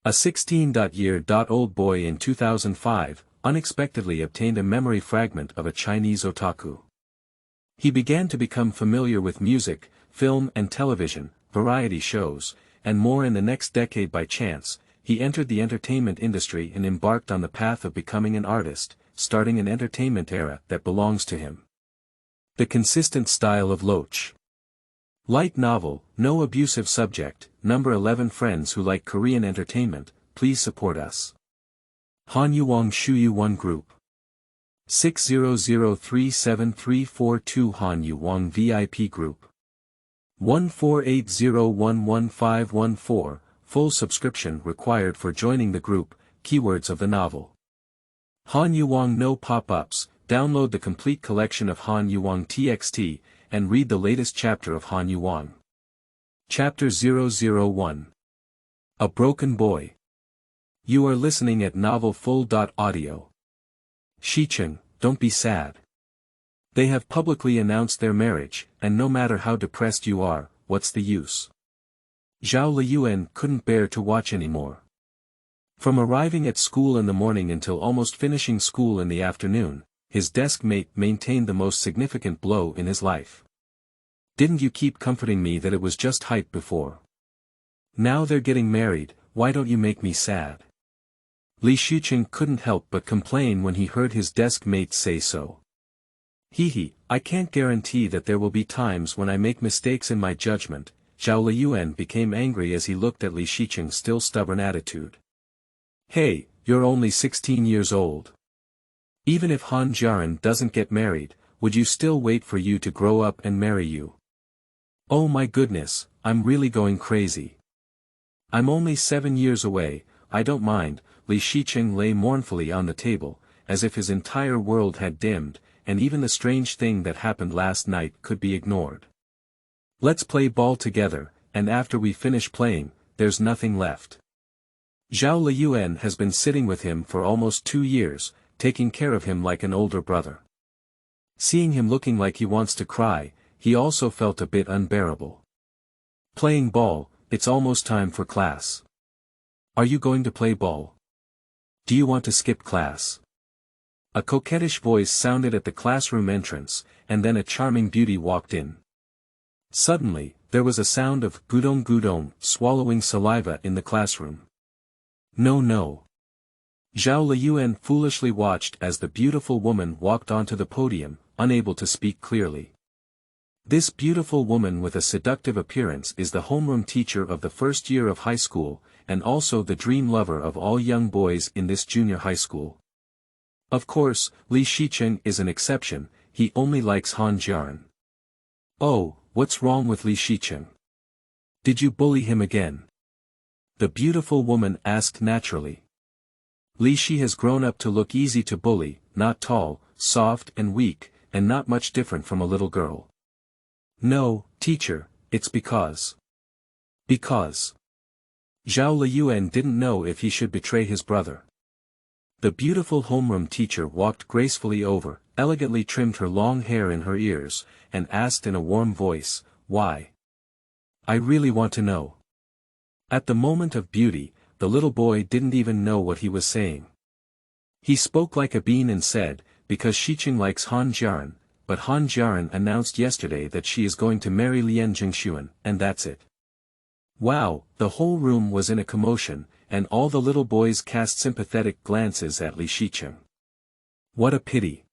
A 16-year-old boy in 2005, unexpectedly obtained a memory fragment of a Chinese otaku. He began to become familiar with music, film and television, variety shows, and more in the next decade by chance. He entered the entertainment industry and embarked on the path of becoming an artist, starting an entertainment era that belongs to him. The consistent style of loach. Light novel, no abusive subject, number 11 friends who like Korean entertainment, please support us. Han Yu Wang Shuyou 1 Group. 600373442 Han Yu Wang VIP Group. 148011514, full subscription required for joining the group, keywords of the novel. Han Yu Wang no pop-ups, download the complete collection of Han Yu Wang TXT, and read the latest chapter of Han Yu Wang. Chapter 001. A Broken Boy. You are listening at Novel Full.audio. Xicheng, don't be sad. They have publicly announced their marriage, and no matter how depressed you are, what's the use? Zhao Liyuan couldn't bear to watch anymore. From arriving at school in the morning until almost finishing school in the afternoon, his desk mate maintained the most significant blow in his life. Didn't you keep comforting me that it was just hype before? Now they're getting married, why don't you make me sad? Li Xicheng couldn't help but complain when he heard his desk mate say so. Hee, I can't guarantee that there will be times when I make mistakes in my judgment. Zhao Liyuan became angry as he looked at Li Xicheng's still stubborn attitude. Hey, you're only 16 years old. Even if Han Jiaran doesn't get married, would you still wait for you to grow up and marry you? Oh my goodness, I'm really going crazy. I'm only 7 years away, I don't mind. Li Xicheng lay mournfully on the table, as if his entire world had dimmed, and even the strange thing that happened last night could be ignored. Let's play ball together, and after we finish playing, there's nothing left. Zhao Liyuan has been sitting with him for almost 2 years, taking care of him like an older brother. Seeing him looking like he wants to cry, he also felt a bit unbearable. Playing ball, it's almost time for class. Are you going to play ball? Do you want to skip class? A coquettish voice sounded at the classroom entrance, and then a charming beauty walked in. Suddenly, there was a sound of gudong swallowing saliva in the classroom. No. Zhao Liyuan foolishly watched as the beautiful woman walked onto the podium, unable to speak clearly. This beautiful woman with a seductive appearance is the homeroom teacher of the first year of high school, and also the dream lover of all young boys in this junior high school. Of course, Li Xicheng is an exception, he only likes Han Jiaran. Oh, what's wrong with Li Xicheng? Did you bully him again? The beautiful woman asked naturally. Li Shi has grown up to look easy to bully, not tall, soft and weak, and not much different from a little girl. No, teacher, it's because. Because. Zhao Liyuan didn't know if he should betray his brother. The beautiful homeroom teacher walked gracefully over, elegantly trimmed her long hair in her ears, and asked in a warm voice, why? I really want to know. At the moment of beauty, the little boy didn't even know what he was saying. He spoke like a bean and said, because Xicheng likes Han Jiaran, but Han Jiaran announced yesterday that she is going to marry Lian Jingshuan, and that's it. Wow, the whole room was in a commotion, and all the little boys cast sympathetic glances at Li Xicheng. What a pity.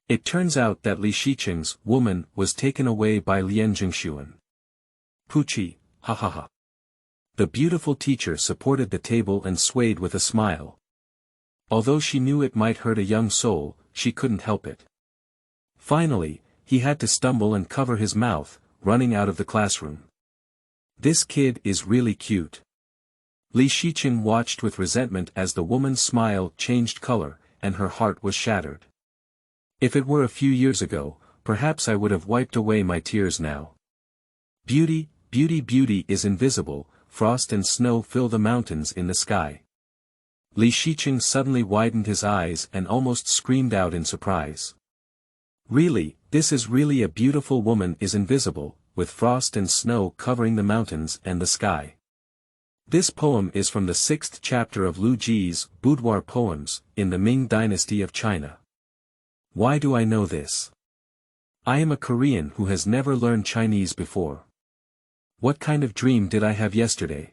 It turns out that Li Xicheng's woman was taken away by Lian Jingshuan. Poochie, ha ha ha. The beautiful teacher supported the table and swayed with a smile. Although she knew it might hurt a young soul, she couldn't help it. Finally, he had to stumble and cover his mouth, running out of the classroom. This kid is really cute. Li Xicheng watched with resentment as the woman's smile changed color, and her heart was shattered. If it were a few years ago, perhaps I would have wiped away my tears now. Beauty, beauty, beauty is invisible, frost and snow fill the mountains in the sky. Li Xicheng suddenly widened his eyes and almost screamed out in surprise. Really, this is really a beautiful woman is invisible, with frost and snow covering the mountains and the sky. This poem is from the 6th chapter of Lu Ji's Boudoir Poems, in the Ming Dynasty of China. Why do I know this? I am a Korean who has never learned Chinese before. What kind of dream did I have yesterday?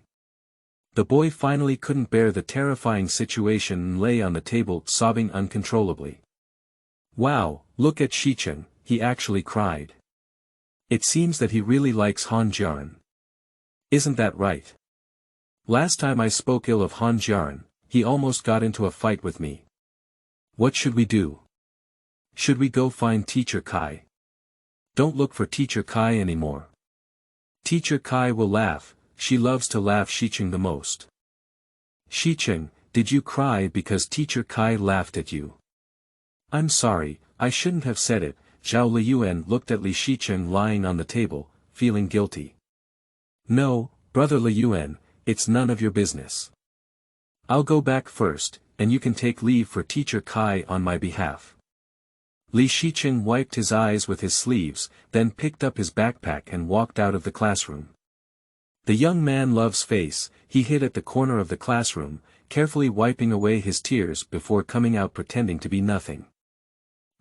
The boy finally couldn't bear the terrifying situation and lay on the table sobbing uncontrollably. Wow, look at Xicheng, he actually cried. It seems that he really likes Han Jiaren. Isn't that right? Last time I spoke ill of Han Jiaren, he almost got into a fight with me. What should we do? Should we go find Teacher Kai? Don't look for Teacher Kai anymore. Teacher Kai will laugh, she loves to laugh Xicheng the most. Xicheng, did you cry because Teacher Kai laughed at you? I'm sorry, I shouldn't have said it. Zhao Liyuan looked at Li Xicheng lying on the table, feeling guilty. No, brother Liyuan, it's none of your business. I'll go back first, and you can take leave for Teacher Kai on my behalf. Li Xicheng wiped his eyes with his sleeves, then picked up his backpack and walked out of the classroom. The young man loves face, he hid at the corner of the classroom, carefully wiping away his tears before coming out pretending to be nothing.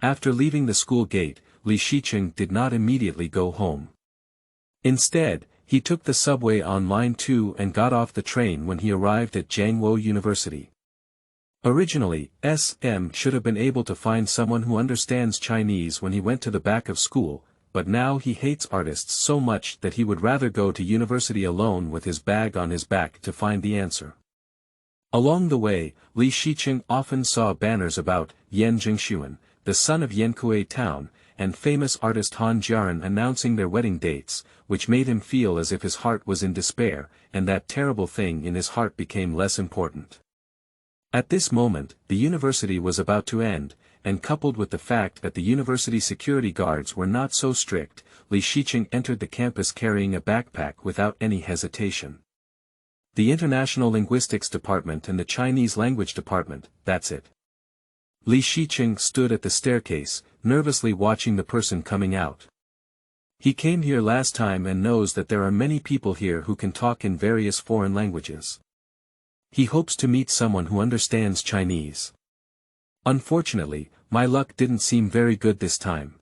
After leaving the school gate, Li Xicheng did not immediately go home. Instead, he took the subway on Line 2 and got off the train when he arrived at Jiangwo University. Originally, SM should have been able to find someone who understands Chinese when he went to the back of school, but now he hates artists so much that he would rather go to university alone with his bag on his back to find the answer. Along the way, Li Xicheng often saw banners about Yan Jingshuan, the son of Yankuei town, and famous artist Han Jiaren announcing their wedding dates, which made him feel as if his heart was in despair, and that terrible thing in his heart became less important. At this moment, the university was about to end, and coupled with the fact that the university security guards were not so strict, Li Xicheng entered the campus carrying a backpack without any hesitation. The International Linguistics Department and the Chinese Language Department, that's it. Li Xicheng stood at the staircase, nervously watching the person coming out. He came here last time and knows that there are many people here who can talk in various foreign languages. He hopes to meet someone who understands Chinese. Unfortunately, my luck didn't seem very good this time.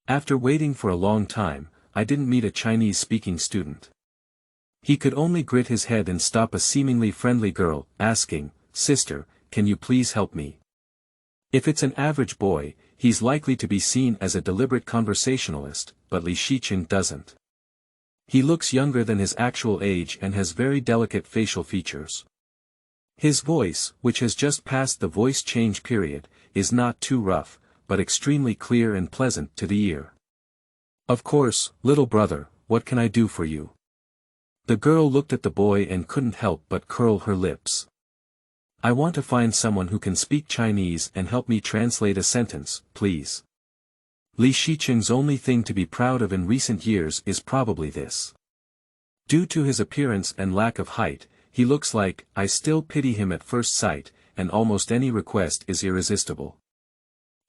After waiting for a long time, I didn't meet a Chinese-speaking student. He could only grit his head and stop a seemingly friendly girl, asking, "Sister, can you please help me?" If it's an average boy, he's likely to be seen as a deliberate conversationalist, but Li Xicheng doesn't. He looks younger than his actual age and has very delicate facial features. His voice, which has just passed the voice change period, is not too rough, but extremely clear and pleasant to the ear. "Of course, little brother, what can I do for you?" The girl looked at the boy and couldn't help but curl her lips. "I want to find someone who can speak Chinese and help me translate a sentence, please." Li Xicheng's only thing to be proud of in recent years is probably this. Due to his appearance and lack of height, he looks like, I still pity him at first sight, and almost any request is irresistible.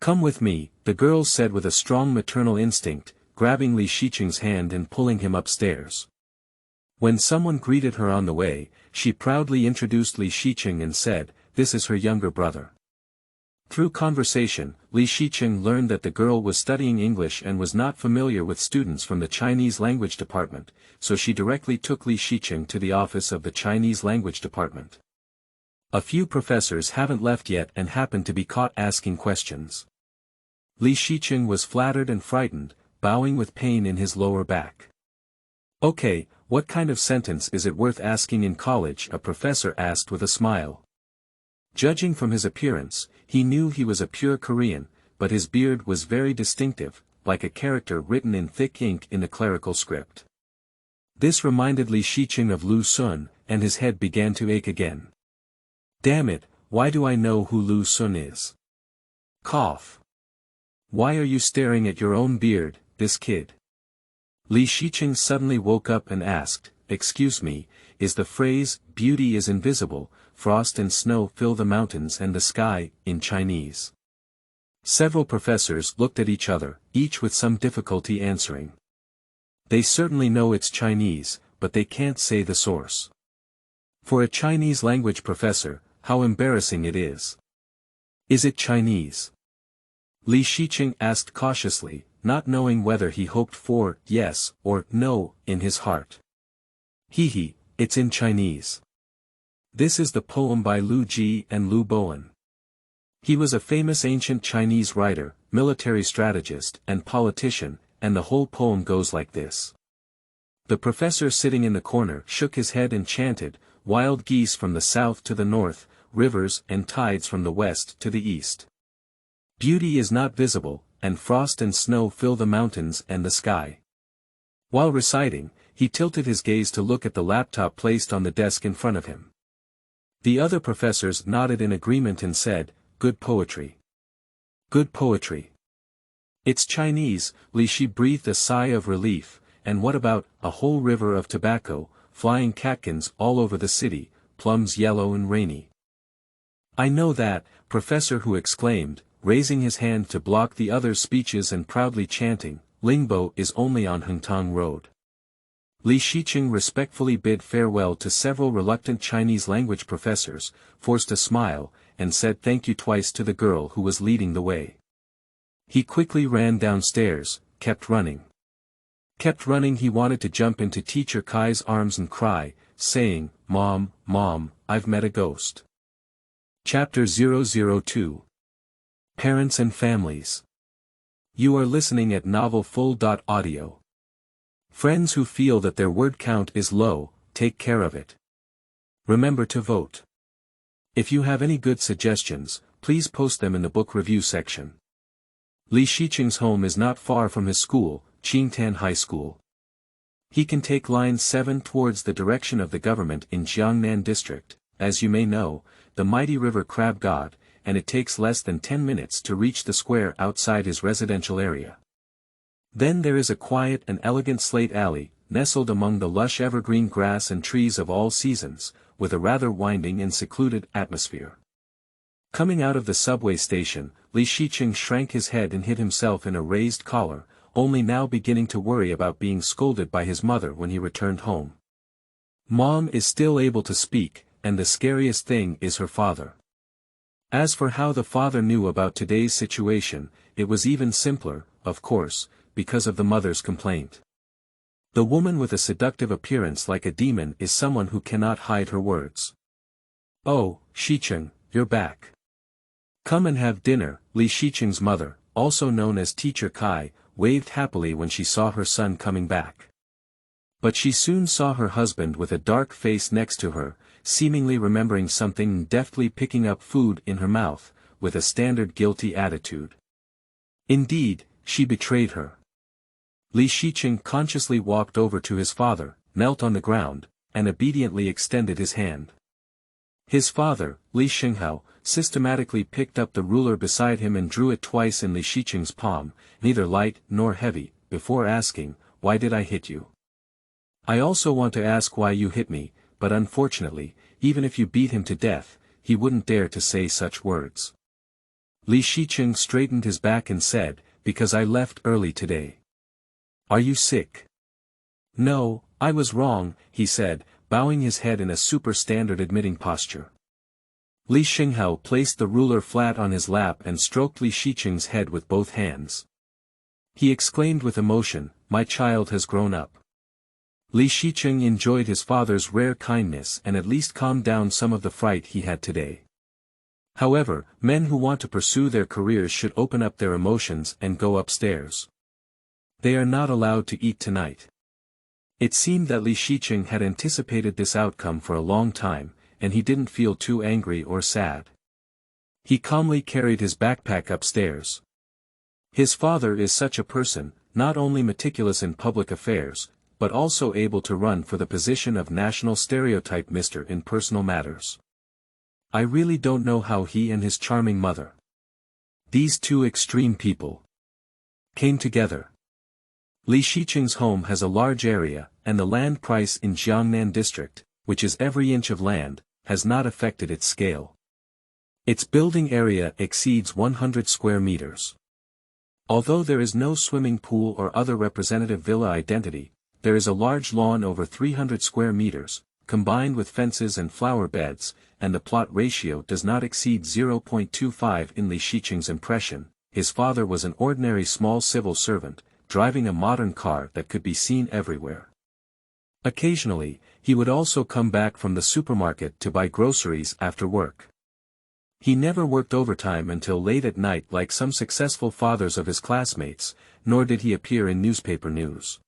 "Come with me," the girl said with a strong maternal instinct, grabbing Li Xicheng's hand and pulling him upstairs. When someone greeted her on the way, she proudly introduced Li Xicheng and said, "This is her younger brother." Through conversation, Li Xicheng learned that the girl was studying English and was not familiar with students from the Chinese language department, so she directly took Li Xicheng to the office of the Chinese language department. A few professors haven't left yet and happened to be caught asking questions. Li Xicheng was flattered and frightened, bowing with pain in his lower back. "Okay, what kind of sentence is it worth asking in college?" a professor asked with a smile. Judging from his appearance, he knew he was a pure Korean, but his beard was very distinctive, like a character written in thick ink in a clerical script. This reminded Li Xicheng of Lu Sun, and his head began to ache again. Damn it, why do I know who Lu Sun is? Cough. Why are you staring at your own beard, this kid? Li Xicheng suddenly woke up and asked, "Excuse me, is the phrase, 'beauty is invisible, frost and snow fill the mountains and the sky,' in Chinese?" Several professors looked at each other, each with some difficulty answering. They certainly know it's Chinese, but they can't say the source. For a Chinese language professor, how embarrassing it is. Is it Chinese? Li Xicheng asked cautiously, not knowing whether he hoped for yes or no in his heart. He, it's in Chinese. This is the poem by Lu Ji and Lu Bowen. He was a famous ancient Chinese writer, military strategist, and politician, and the whole poem goes like this. The professor sitting in the corner shook his head and chanted, wild geese from the south to the north, rivers and tides from the west to the east. Beauty is not visible, and frost and snow fill the mountains and the sky. While reciting, he tilted his gaze to look at the laptop placed on the desk in front of him. The other professors nodded in agreement and said, good poetry. Good poetry. It's Chinese, Li Shi breathed a sigh of relief, and what about a whole river of tobacco, flying catkins all over the city, plums yellow and rainy. I know that, Professor Hu exclaimed, raising his hand to block the other's speeches and proudly chanting, Lingbo is only on Hengtong Road. Li Xicheng respectfully bid farewell to several reluctant Chinese language professors, forced a smile, and said thank you twice to the girl who was leading the way. He quickly ran downstairs, kept running. He wanted to jump into Teacher Kai's arms and cry, saying, Mom, Mom, I've met a ghost. Chapter 002. Parents and Families. You are listening at novelfull.audio. Friends who feel that their word count is low, take care of it. Remember to vote. If you have any good suggestions, please post them in the book review section. Li Xicheng's home is not far from his school, Qingtan High School. He can take line 7 towards the direction of the government in Jiangnan district, as you may know, the mighty river crab god, and it takes less than 10 minutes to reach the square outside his residential area. Then there is a quiet and elegant slate alley, nestled among the lush evergreen grass and trees of all seasons, with a rather winding and secluded atmosphere. Coming out of the subway station, Li Xicheng shrank his head and hid himself in a raised collar, only now beginning to worry about being scolded by his mother when he returned home. Mom is still able to speak, and the scariest thing is her father. As for how the father knew about today's situation, it was even simpler, of course, because of the mother's complaint. The woman with a seductive appearance like a demon is someone who cannot hide her words. Oh, Xicheng, you're back. Come and have dinner. Li Xicheng's mother, also known as Teacher Kai, waved happily when she saw her son coming back. But she soon saw her husband with a dark face next to her, seemingly remembering something and deftly picking up food in her mouth, with a standard guilty attitude. Indeed, she betrayed her. Li Xicheng consciously walked over to his father, knelt on the ground, and obediently extended his hand. His father, Li Xinghao, systematically picked up the ruler beside him and drew it twice in Li Xicheng's palm, neither light nor heavy, before asking, why did I hit you? I also want to ask why you hit me, but unfortunately, even if you beat him to death, he wouldn't dare to say such words. Li Xicheng straightened his back and said, because I left early today. Are you sick? No, I was wrong, he said, bowing his head in a super-standard admitting posture. Li Xinghao placed the ruler flat on his lap and stroked Li Xicheng's head with both hands. He exclaimed with emotion, my child has grown up. Li Xicheng enjoyed his father's rare kindness and at least calmed down some of the fright he had today. However, men who want to pursue their careers should open up their emotions and go upstairs. They are not allowed to eat tonight. It seemed that Li Xicheng had anticipated this outcome for a long time, and he didn't feel too angry or sad. He calmly carried his backpack upstairs. His father is such a person, not only meticulous in public affairs, but also able to run for the position of national stereotype mister in personal matters. I really don't know how he and his charming mother, these two extreme people, came together. Li Xicheng's home has a large area, and the land price in Jiangnan district, which is every inch of land, has not affected its scale. Its building area exceeds 100 square meters. Although there is no swimming pool or other representative villa identity, there is a large lawn over 300 square meters, combined with fences and flower beds, and the plot ratio does not exceed 0.25 in Li Xicheng's impression. His father was an ordinary small civil servant, driving a modern car that could be seen everywhere. Occasionally, he would also come back from the supermarket to buy groceries after work. He never worked overtime until late at night like some successful fathers of his classmates, nor did he appear in newspaper news.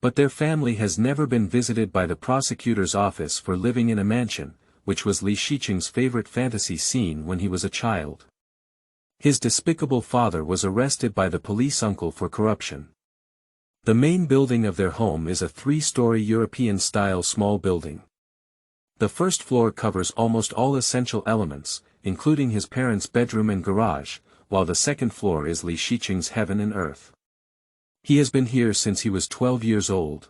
But their family has never been visited by the prosecutor's office for living in a mansion, which was Li Xicheng's favorite fantasy scene when he was a child. His despicable father was arrested by the police uncle for corruption. The main building of their home is a 3-story European-style small building. The first floor covers almost all essential elements, including his parents' bedroom and garage, while the second floor is Li Xicheng's heaven and earth. He has been here since he was 12 years old.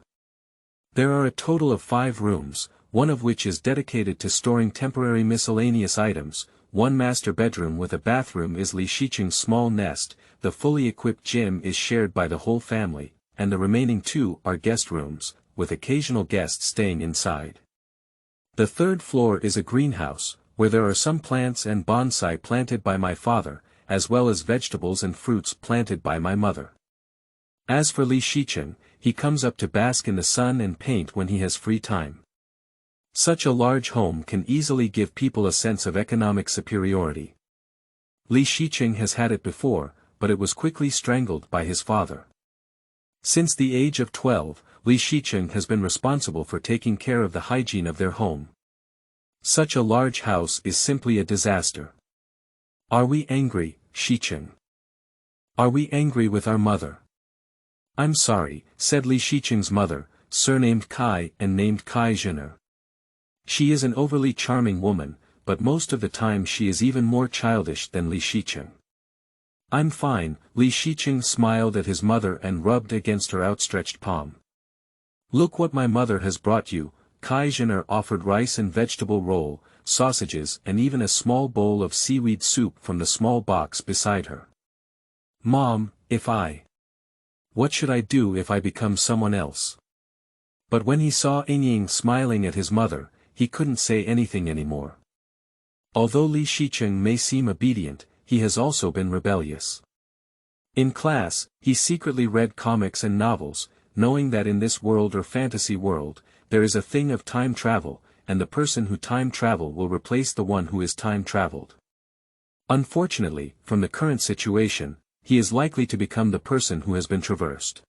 There are a total of 5 rooms, one of which is dedicated to storing temporary miscellaneous items. One master bedroom with a bathroom is Li Xicheng's small nest, the fully equipped gym is shared by the whole family, and the remaining 2 are guest rooms, with occasional guests staying inside. The third floor is a greenhouse, where there are some plants and bonsai planted by my father, as well as vegetables and fruits planted by my mother. As for Li Xicheng, he comes up to bask in the sun and paint when he has free time. Such a large home can easily give people a sense of economic superiority. Li Xicheng has had it before, but it was quickly strangled by his father. Since the age of 12, Li Xicheng has been responsible for taking care of the hygiene of their home. Such a large house is simply a disaster. Are we angry, Xicheng? Are we angry with our mother? I'm sorry, said Li Xicheng's mother, surnamed Kai and named Kai Zhener. She is an overly charming woman, but most of the time she is even more childish than Li Xicheng. I'm fine, Li Xicheng smiled at his mother and rubbed against her outstretched palm. Look what my mother has brought you. Kai Zhener offered rice and vegetable roll, sausages and even a small bowl of seaweed soup from the small box beside her. Mom, what should I do if I become someone else? But when he saw Ying smiling at his mother, he couldn't say anything anymore. Although Li Xicheng may seem obedient, he has also been rebellious. In class, he secretly read comics and novels, knowing that in this world or fantasy world, there is a thing of time travel, and the person who time travel will replace the one who is time traveled. Unfortunately, from the current situation, he is likely to become the person who has been traversed.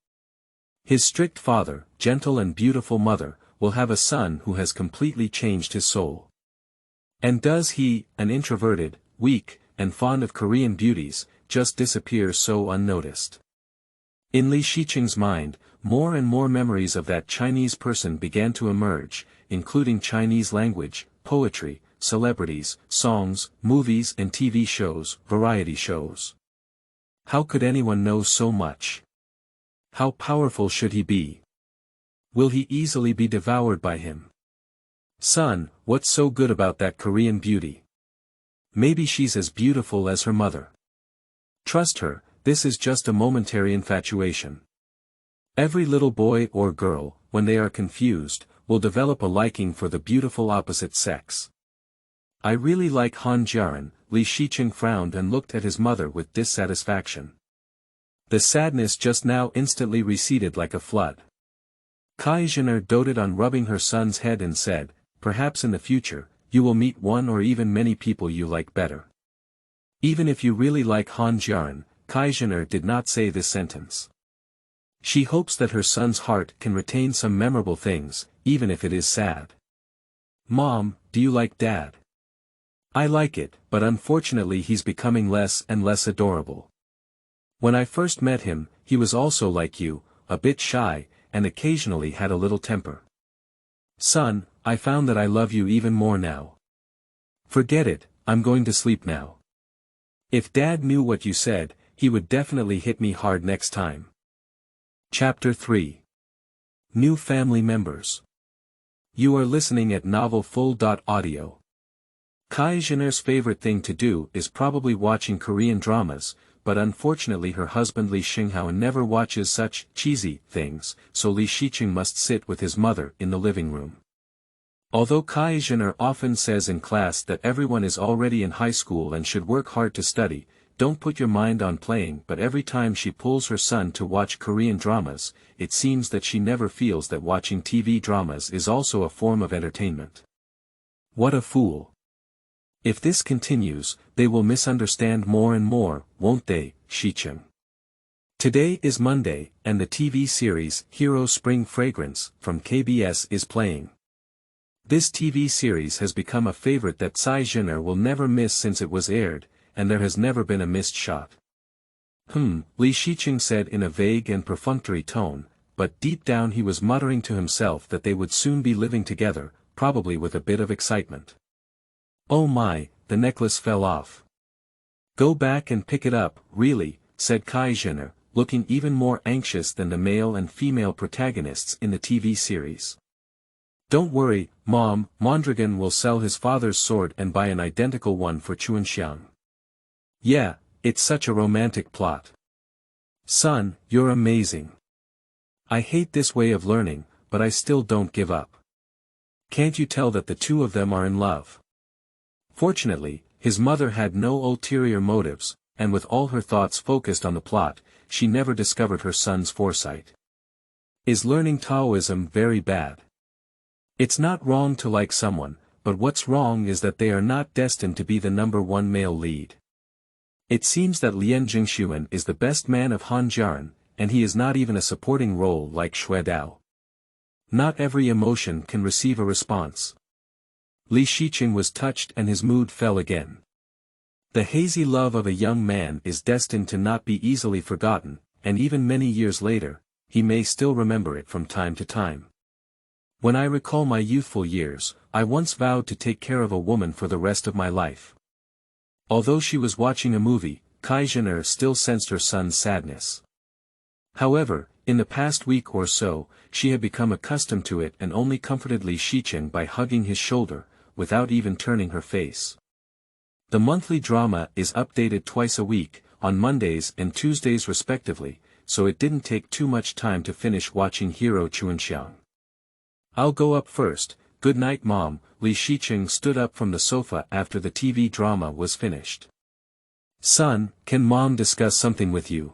His strict father, gentle and beautiful mother, will have a son who has completely changed his soul. And does he, an introverted, weak, and fond of Korean beauties, just disappear so unnoticed? In Li Xicheng's mind, more and more memories of that Chinese person began to emerge, including Chinese language, poetry, celebrities, songs, movies and TV shows, variety shows. How could anyone know so much? How powerful should he be? Will he easily be devoured by him? Son, what's so good about that Korean beauty? Maybe she's as beautiful as her mother. Trust her, this is just a momentary infatuation. Every little boy or girl, when they are confused, will develop a liking for the beautiful opposite sex. I really like Han Jiaren. Li Xicheng frowned and looked at his mother with dissatisfaction. The sadness just now instantly receded like a flood. Kai Zhener doted on rubbing her son's head and said, perhaps in the future, you will meet one or even many people you like better. Even if you really like Han Jiaren, Kai Zhener did not say this sentence. She hopes that her son's heart can retain some memorable things, even if it is sad. Mom, do you like Dad? I like it, but unfortunately he's becoming less and less adorable. When I first met him, he was also like you, a bit shy, and occasionally had a little temper. Son, I found that I love you even more now. Forget it, I'm going to sleep now. If Dad knew what you said, he would definitely hit me hard next time. Chapter 3. New family members. You are listening at novelfull.audio. Kai Zhener's favorite thing to do is probably watching Korean dramas, but unfortunately her husband Li Xinghao never watches such cheesy things, so Li Xicheng must sit with his mother in the living room. Although Kai Zhener often says in class that everyone is already in high school and should work hard to study, don't put your mind on playing, but every time she pulls her son to watch Korean dramas, it seems that she never feels that watching TV dramas is also a form of entertainment. What a fool. If this continues, they will misunderstand more and more, won't they, Xicheng? Today is Monday, and the TV series Hero Spring Fragrance from KBS is playing. This TV series has become a favorite that Kai Zhener will never miss since it was aired, and there has never been a missed shot. Li Xicheng said in a vague and perfunctory tone, but deep down he was muttering to himself that they would soon be living together, probably with a bit of excitement. Oh my, the necklace fell off. Go back and pick it up, really, said Kai Zhener, looking even more anxious than the male and female protagonists in the TV series. Don't worry, Mom, Mondragon will sell his father's sword and buy an identical one for Chuanxiang. Yeah, it's such a romantic plot. Son, you're amazing. I hate this way of learning, but I still don't give up. Can't you tell that the two of them are in love? Fortunately, his mother had no ulterior motives, and with all her thoughts focused on the plot, she never discovered her son's foresight. Is learning Taoism very bad? It's not wrong to like someone, but what's wrong is that they are not destined to be the number one male lead. It seems that Lian Jingxuan is the best man of Han Jiaran, and he is not even a supporting role like Xue Dao. Not every emotion can receive a response. Li Xicheng was touched and his mood fell again. The hazy love of a young man is destined to not be easily forgotten, and even many years later, he may still remember it from time to time. When I recall my youthful years, I once vowed to take care of a woman for the rest of my life. Although she was watching a movie, Kai Zhener still sensed her son's sadness. However, in the past week or so, she had become accustomed to it and only comforted Li Xicheng by hugging his shoulder, without even turning her face. The monthly drama is updated twice a week, on Mondays and Tuesdays respectively, so it didn't take too much time to finish watching Hero Chuanxiang. I'll go up first, good night Mom. Li Xicheng stood up from the sofa after the TV drama was finished. Son, can Mom discuss something with you?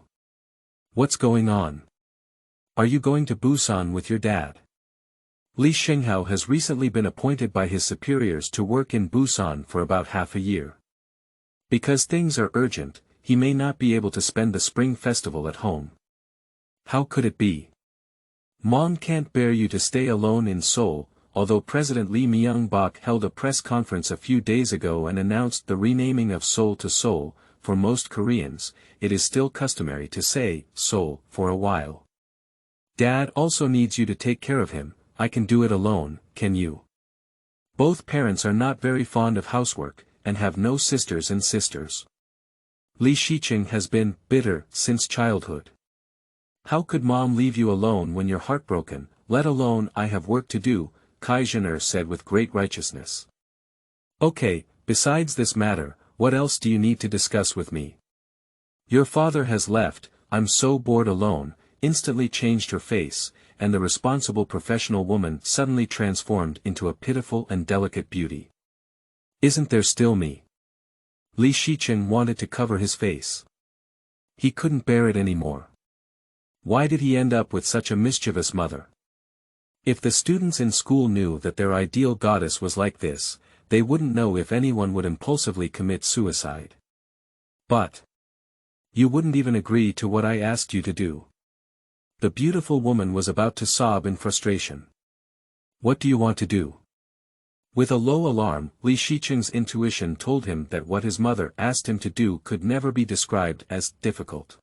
What's going on? Are you going to Busan with your dad? Li Shenghao has recently been appointed by his superiors to work in Busan for about half a year. Because things are urgent, he may not be able to spend the spring festival at home. How could it be? Mom can't bear you to stay alone in Seoul. Although President Lee Myung-bak held a press conference a few days ago and announced the renaming of Seoul to Seoul, for most Koreans, it is still customary to say, Seoul, for a while. Dad also needs you to take care of him. I can do it alone, can you? Both parents are not very fond of housework, and have no sisters and sisters. Li Xicheng has been bitter since childhood. How could Mom leave you alone when you're heartbroken, let alone I have work to do, Kai Zhener said with great righteousness. Okay, besides this matter, what else do you need to discuss with me? Your father has left, I'm so bored alone, instantly changed her face, and the responsible professional woman suddenly transformed into a pitiful and delicate beauty. Isn't there still me? Li Xicheng wanted to cover his face. He couldn't bear it anymore. Why did he end up with such a mischievous mother? If the students in school knew that their ideal goddess was like this, they wouldn't know if anyone would impulsively commit suicide. But you wouldn't even agree to what I asked you to do. The beautiful woman was about to sob in frustration. What do you want to do? With a low alarm, Li Xicheng's intuition told him that what his mother asked him to do could never be described as difficult.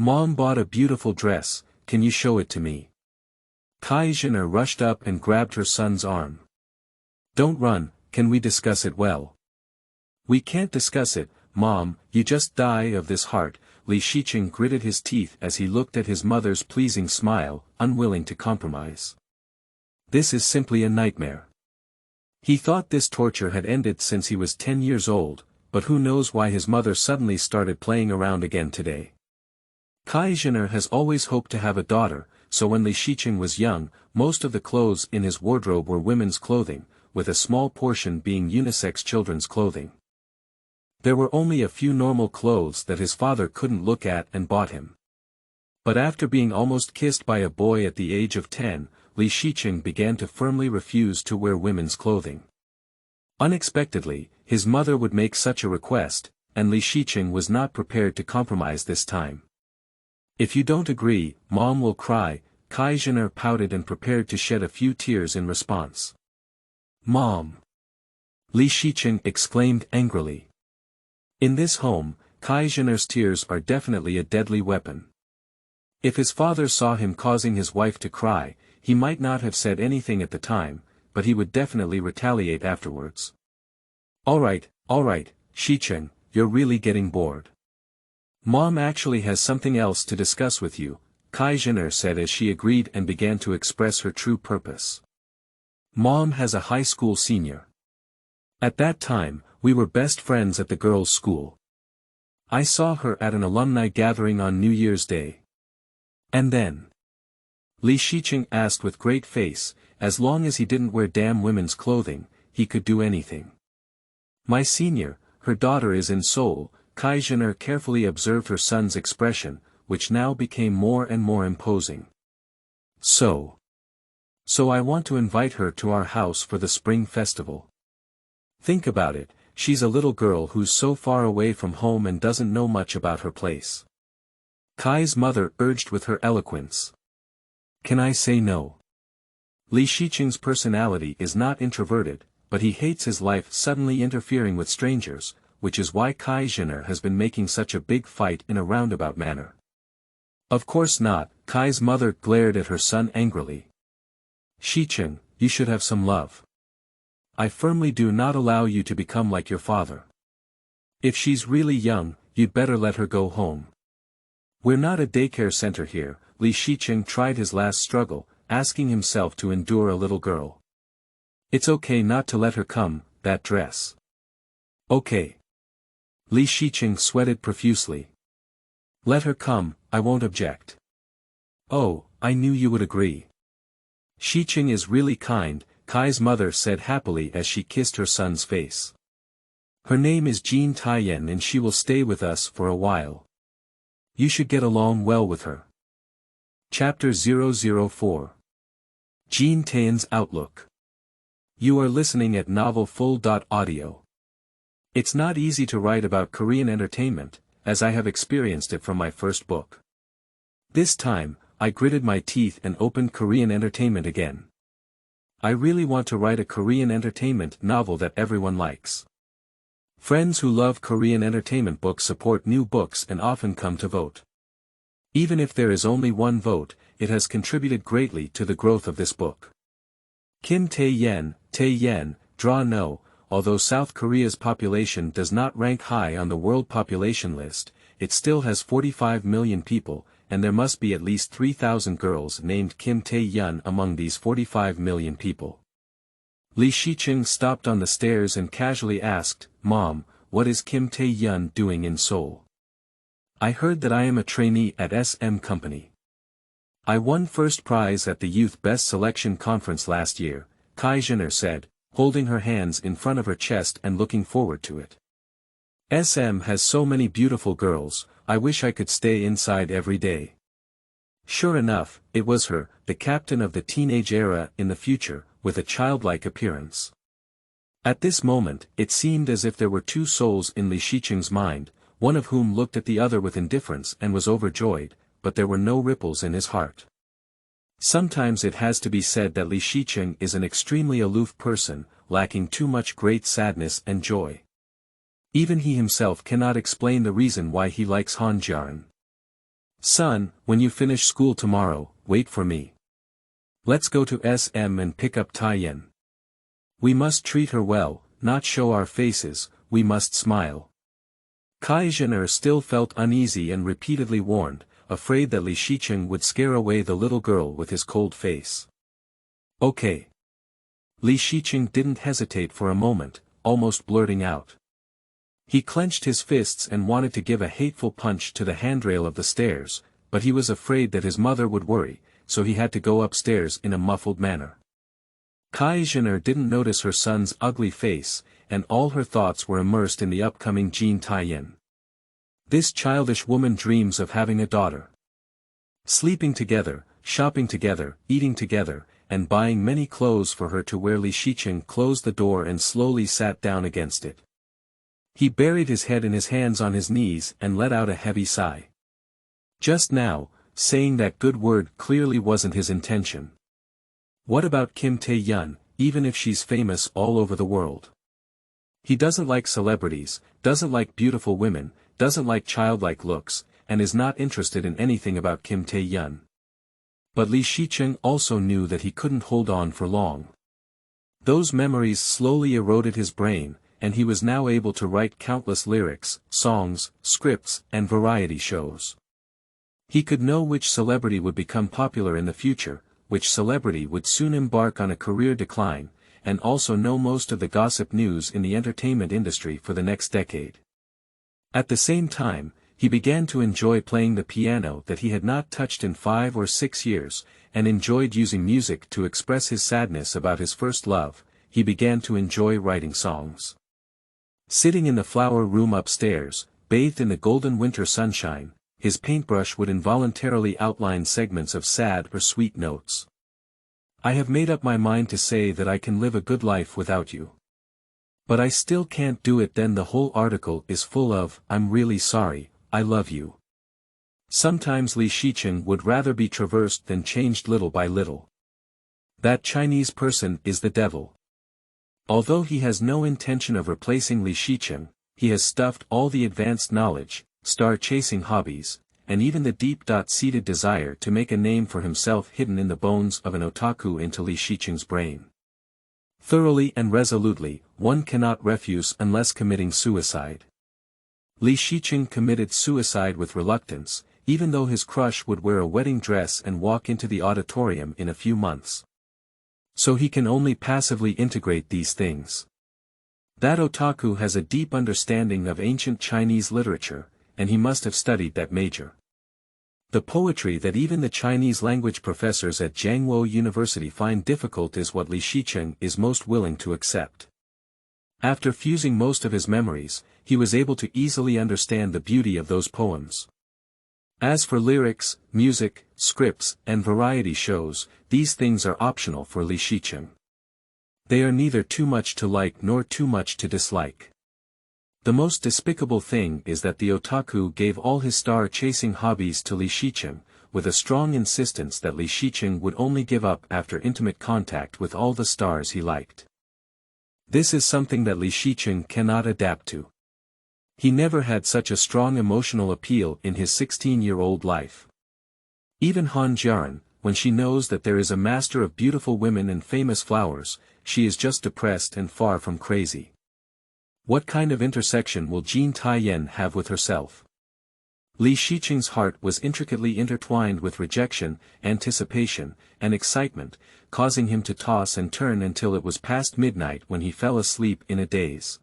Mom bought a beautiful dress, can you show it to me? Kai Zhener rushed up and grabbed her son's arm. Don't run, can we discuss it well? We can't discuss it, Mom, you just die of this heart. Li Xicheng gritted his teeth as he looked at his mother's pleasing smile, unwilling to compromise. This is simply a nightmare. He thought this torture had ended since he was 10 years old, but who knows why his mother suddenly started playing around again today. Kai Zhener has always hoped to have a daughter, so when Li Xicheng was young, most of the clothes in his wardrobe were women's clothing, with a small portion being unisex children's clothing. There were only a few normal clothes that his father couldn't look at and bought him. But after being almost kissed by a boy at the age of 10, Li Xicheng began to firmly refuse to wear women's clothing. Unexpectedly, his mother would make such a request, and Li Xicheng was not prepared to compromise this time. "If you don't agree, Mom will cry," Xicheng pouted and prepared to shed a few tears in response. "Mom!" Li Xicheng exclaimed angrily. In this home, Xicheng's tears are definitely a deadly weapon. If his father saw him causing his wife to cry, he might not have said anything at the time, but he would definitely retaliate afterwards. Alright, Xicheng, you're really getting bored. Mom actually has something else to discuss with you," Xicheng said as she agreed and began to express her true purpose. "Mom has a high school senior. At that time, we were best friends at the girls' school. I saw her at an alumni gathering on New Year's Day. And then?" Li Xicheng asked with great face, as long as he didn't wear damn women's clothing, he could do anything. "My senior, her daughter is in Seoul," Xicheng carefully observed her son's expression, which now became more and more imposing. So I want to invite her to our house for the spring festival. Think about it, she's a little girl who's so far away from home and doesn't know much about her place." Kai's mother urged with her eloquence. "Can I say no?" Li Xicheng's personality is not introverted, but he hates his life suddenly interfering with strangers, which is why Xicheng has been making such a big fight in a roundabout manner. "Of course not," Kai's mother glared at her son angrily. "Xicheng, you should have some love. I firmly do not allow you to become like your father. If she's really young, you'd better let her go home. We're not a daycare center here." Li Xicheng tried his last struggle, asking himself to endure a little girl. "It's okay not to let her come, that dress." "Okay." Li Xicheng sweated profusely. "Let her come, I won't object." "Oh, I knew you would agree. Xicheng is really kind," Kai's mother said happily as she kissed her son's face. "Her name is Jean Taiyan and she will stay with us for a while. You should get along well with her." Chapter 004. Jean Taiyan's Outlook. You are listening at novelfull.audio. It's not easy to write about Korean entertainment, as I have experienced it from my first book. This time, I gritted my teeth and opened Korean entertainment again. I really want to write a Korean entertainment novel that everyone likes. Friends who love Korean entertainment books support new books and often come to vote. Even if there is only one vote, it has contributed greatly to the growth of this book. Kim Tae-yen, draw no, although South Korea's population does not rank high on the world population list, it still has 45 million people, and there must be at least 3,000 girls named Kim Tae-yeon among these 45 million people. Li Xicheng stopped on the stairs and casually asked, "Mom, what is Kim Tae-yeon doing in Seoul?" "I heard that I am a trainee at SM Company. I won first prize at the Youth Best Selection Conference last year," Xicheng said, holding her hands in front of her chest and looking forward to it. "SM has so many beautiful girls, I wish I could stay inside every day." Sure enough, it was her, the captain of the teenage era in the future, with a childlike appearance. At this moment, it seemed as if there were two souls in Li Xicheng's mind, one of whom looked at the other with indifference and was overjoyed, but there were no ripples in his heart. Sometimes it has to be said that Li Xicheng is an extremely aloof person, lacking too much great sadness and joy. Even he himself cannot explain the reason why he likes Han Jian. "Son, when you finish school tomorrow, wait for me. Let's go to SM and pick up Taiyan. We must treat her well, not show our faces, we must smile." Xicheng still felt uneasy and repeatedly warned, afraid that Li Xicheng would scare away the little girl with his cold face. "Okay." Li Xicheng didn't hesitate for a moment, almost blurting out. He clenched his fists and wanted to give a hateful punch to the handrail of the stairs, but he was afraid that his mother would worry, so he had to go upstairs in a muffled manner. Xicheng didn't notice her son's ugly face, and all her thoughts were immersed in the upcoming Jin Taiyan. This childish woman dreams of having a daughter. Sleeping together, shopping together, eating together, and buying many clothes for her to wear. Xicheng closed the door and slowly sat down against it. He buried his head in his hands on his knees and let out a heavy sigh. Just now, saying that good word clearly wasn't his intention. What about Kim Tae-yun, even if she's famous all over the world? He doesn't like celebrities, doesn't like beautiful women, doesn't like childlike looks, and is not interested in anything about Kim Tae-yun. But Xicheng also knew that he couldn't hold on for long. Those memories slowly eroded his brain, and he was now able to write countless lyrics, songs, scripts, and variety shows. He could know which celebrity would become popular in the future, which celebrity would soon embark on a career decline, and also know most of the gossip news in the entertainment industry for the next decade. At the same time, he began to enjoy playing the piano that he had not touched in 5 or 6 years, and enjoyed using music to express his sadness about his first love. He began to enjoy writing songs. Sitting in the flower room upstairs, bathed in the golden winter sunshine, his paintbrush would involuntarily outline segments of sad or sweet notes. I have made up my mind to say that I can live a good life without you. But I still can't do it. Then the whole article is full of, I'm really sorry, I love you. Sometimes Xicheng would rather be traversed than changed little by little. That Chinese person is the devil. Although he has no intention of replacing Xicheng, he has stuffed all the advanced knowledge, star-chasing hobbies, and even the deep-seated desire to make a name for himself hidden in the bones of an otaku into Xicheng's brain. Thoroughly and resolutely, one cannot refuse unless committing suicide. Xicheng committed suicide with reluctance, even though his crush would wear a wedding dress and walk into the auditorium in a few months. So he can only passively integrate these things. That otaku has a deep understanding of ancient Chinese literature, and he must have studied that major. The poetry that even the Chinese language professors at Jiangwo University find difficult is what Xicheng is most willing to accept. After fusing most of his memories, he was able to easily understand the beauty of those poems. As for lyrics, music, scripts, and variety shows, these things are optional for Xicheng. They are neither too much to like nor too much to dislike. The most despicable thing is that the otaku gave all his star-chasing hobbies to Xicheng, with a strong insistence that Xicheng would only give up after intimate contact with all the stars he liked. This is something that Xicheng cannot adapt to. He never had such a strong emotional appeal in his 16-year-old life. Even Han Jiaran, when she knows that there is a master of beautiful women and famous flowers, she is just depressed and far from crazy. What kind of intersection will Jin Taiyan have with herself? Xicheng's heart was intricately intertwined with rejection, anticipation, and excitement, causing him to toss and turn until it was past midnight when he fell asleep in a daze.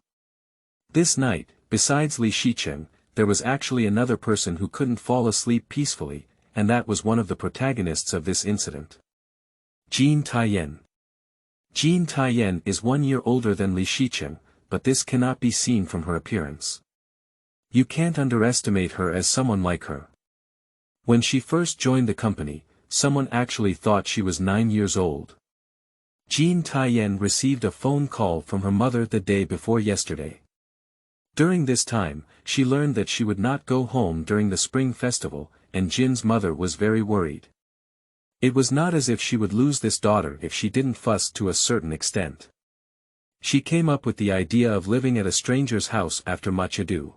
This night, besides Xicheng, there was actually another person who couldn't fall asleep peacefully, and that was one of the protagonists of this incident. Jin Taiyan. Jin Taiyan is 1 year older than Xicheng, but this cannot be seen from her appearance. You can't underestimate her as someone like her. When she first joined the company, someone actually thought she was 9 years old. Jin Taiyan received a phone call from her mother the day before yesterday. During this time, she learned that she would not go home during the spring festival, and Jin's mother was very worried. It was not as if she would lose this daughter if she didn't fuss to a certain extent. She came up with the idea of living at a stranger's house after much ado.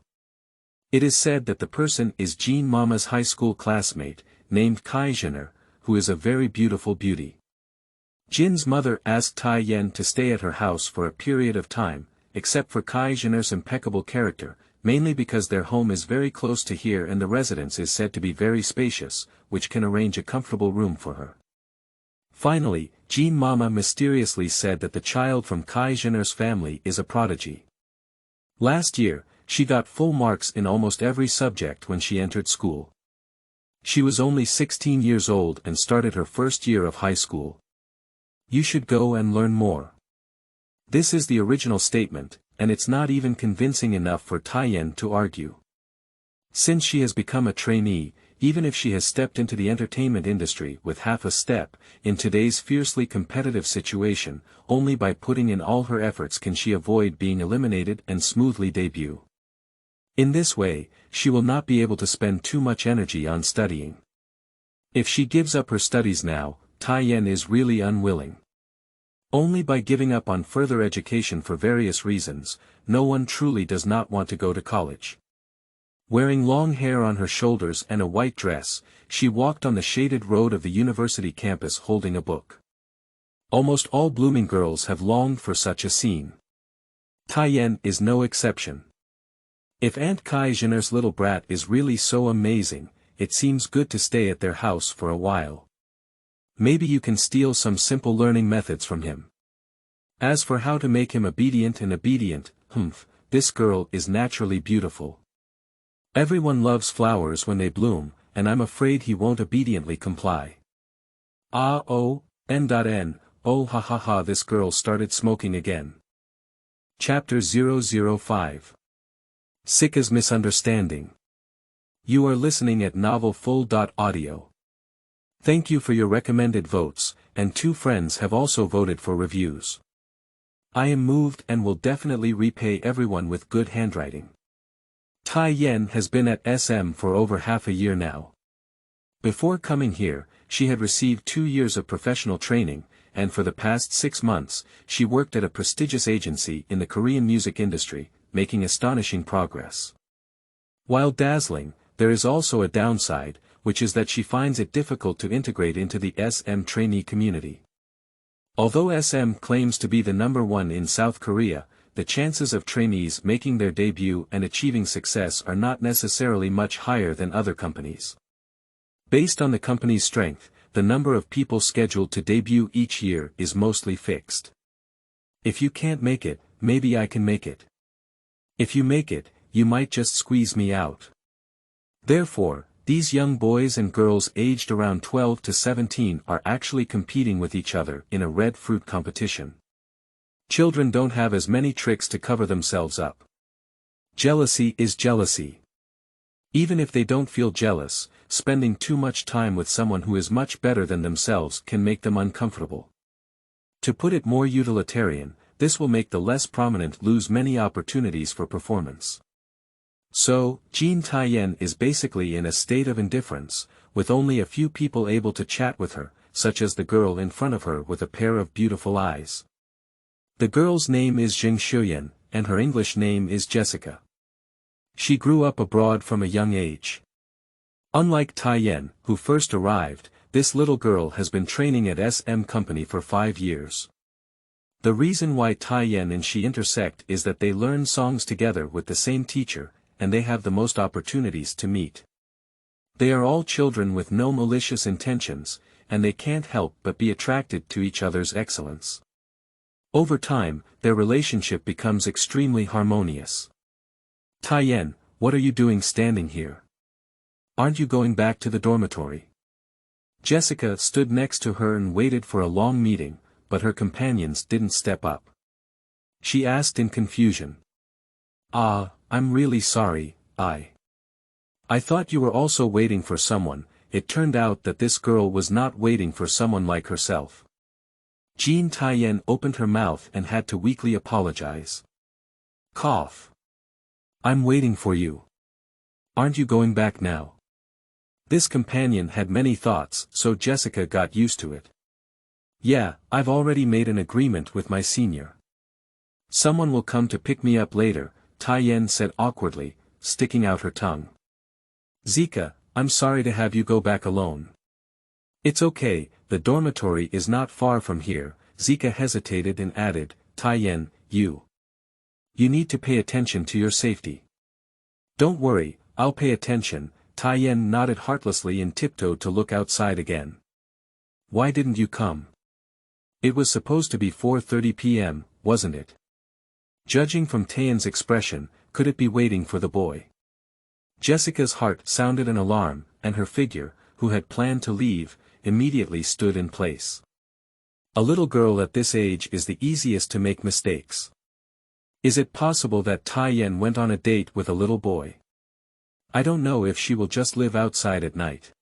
It is said that the person is Jin Mama's high school classmate, named Xicheng, who is a very beautiful beauty. Jin's mother asked Taiyan to stay at her house for a period of time, except for Xicheng's impeccable character, mainly because their home is very close to here and the residence is said to be very spacious, which can arrange a comfortable room for her. Finally, Jin Mama mysteriously said that the child from Xicheng's family is a prodigy. Last year, she got full marks in almost every subject when she entered school. She was only 16 years old and started her first year of high school. You should go and learn more. This is the original statement, and it's not even convincing enough for Taiyan to argue. Since she has become a trainee, even if she has stepped into the entertainment industry with half a step, in today's fiercely competitive situation, only by putting in all her efforts can she avoid being eliminated and smoothly debut. In this way, she will not be able to spend too much energy on studying. If she gives up her studies now, Taiyan is really unwilling. Only by giving up on further education for various reasons, no one truly does not want to go to college. Wearing long hair on her shoulders and a white dress, she walked on the shaded road of the university campus holding a book. Almost all blooming girls have longed for such a scene. Taiyan is no exception. If Aunt Kai Jenner's little brat is really so amazing, it seems good to stay at their house for a while. Maybe you can steal some simple learning methods from him. As for how to make him obedient, this girl is naturally beautiful. Everyone loves flowers when they bloom, and I'm afraid he won't obediently comply. Oh ha ha ha, this girl started smoking again. Chapter 005. Sika's Misunderstanding. You are listening at novelfull.audio. Thank you for your recommended votes, and 2 friends have also voted for reviews. I am moved and will definitely repay everyone with good handwriting. Taiyan has been at SM for over half a year now. Before coming here, she had received 2 years of professional training, and for the past 6 months, she worked at a prestigious agency in the Korean music industry, making astonishing progress. While dazzling, there is also a downside, which is that she finds it difficult to integrate into the SM trainee community. Although SM claims to be the #1 in South Korea, the chances of trainees making their debut and achieving success are not necessarily much higher than other companies. Based on the company's strength, the number of people scheduled to debut each year is mostly fixed. If you can't make it, maybe I can make it. If you make it, you might just squeeze me out. Therefore, these young boys and girls aged around 12 to 17 are actually competing with each other in a red fruit competition. Children don't have as many tricks to cover themselves up. Jealousy is jealousy. Even if they don't feel jealous, spending too much time with someone who is much better than themselves can make them uncomfortable. To put it more utilitarian, this will make the less prominent lose many opportunities for performance. So, Jean Taiyan is basically in a state of indifference, with only a few people able to chat with her, such as the girl in front of her with a pair of beautiful eyes. The girl's name is Xicheng, and her English name is Jessica. She grew up abroad from a young age. Unlike Taiyan, who first arrived, this little girl has been training at SM Company for 5 years. The reason why Taiyan and she intersect is that they learn songs together with the same teacher, and they have the most opportunities to meet. They are all children with no malicious intentions, and they can't help but be attracted to each other's excellence. Over time, their relationship becomes extremely harmonious. Taiyan, what are you doing standing here? Aren't you going back to the dormitory? Jessica stood next to her and waited for a long meeting, but her companions didn't step up. She asked in confusion. I'm really sorry, I thought you were also waiting for someone. It turned out that this girl was not waiting for someone like herself. Jean Taiyan opened her mouth and had to weakly apologize. Cough. I'm waiting for you. Aren't you going back now? This companion had many thoughts, so Jessica got used to it. Yeah, I've already made an agreement with my senior. Someone will come to pick me up later, Taiyan said awkwardly, sticking out her tongue. Sika, I'm sorry to have you go back alone. It's okay, the dormitory is not far from here. Sika hesitated and added, Taiyan, you need to pay attention to your safety. Don't worry, I'll pay attention. Taiyan nodded heartlessly and tiptoed to look outside again. Why didn't you come? It was supposed to be 4:30 p.m., wasn't it? Judging from Taiyan's expression, could it be waiting for the boy? Jessica's heart sounded an alarm, and her figure, who had planned to leave, immediately stood in place. A little girl at this age is the easiest to make mistakes. Is it possible that Taiyan went on a date with a little boy? I don't know if she will just live outside at night.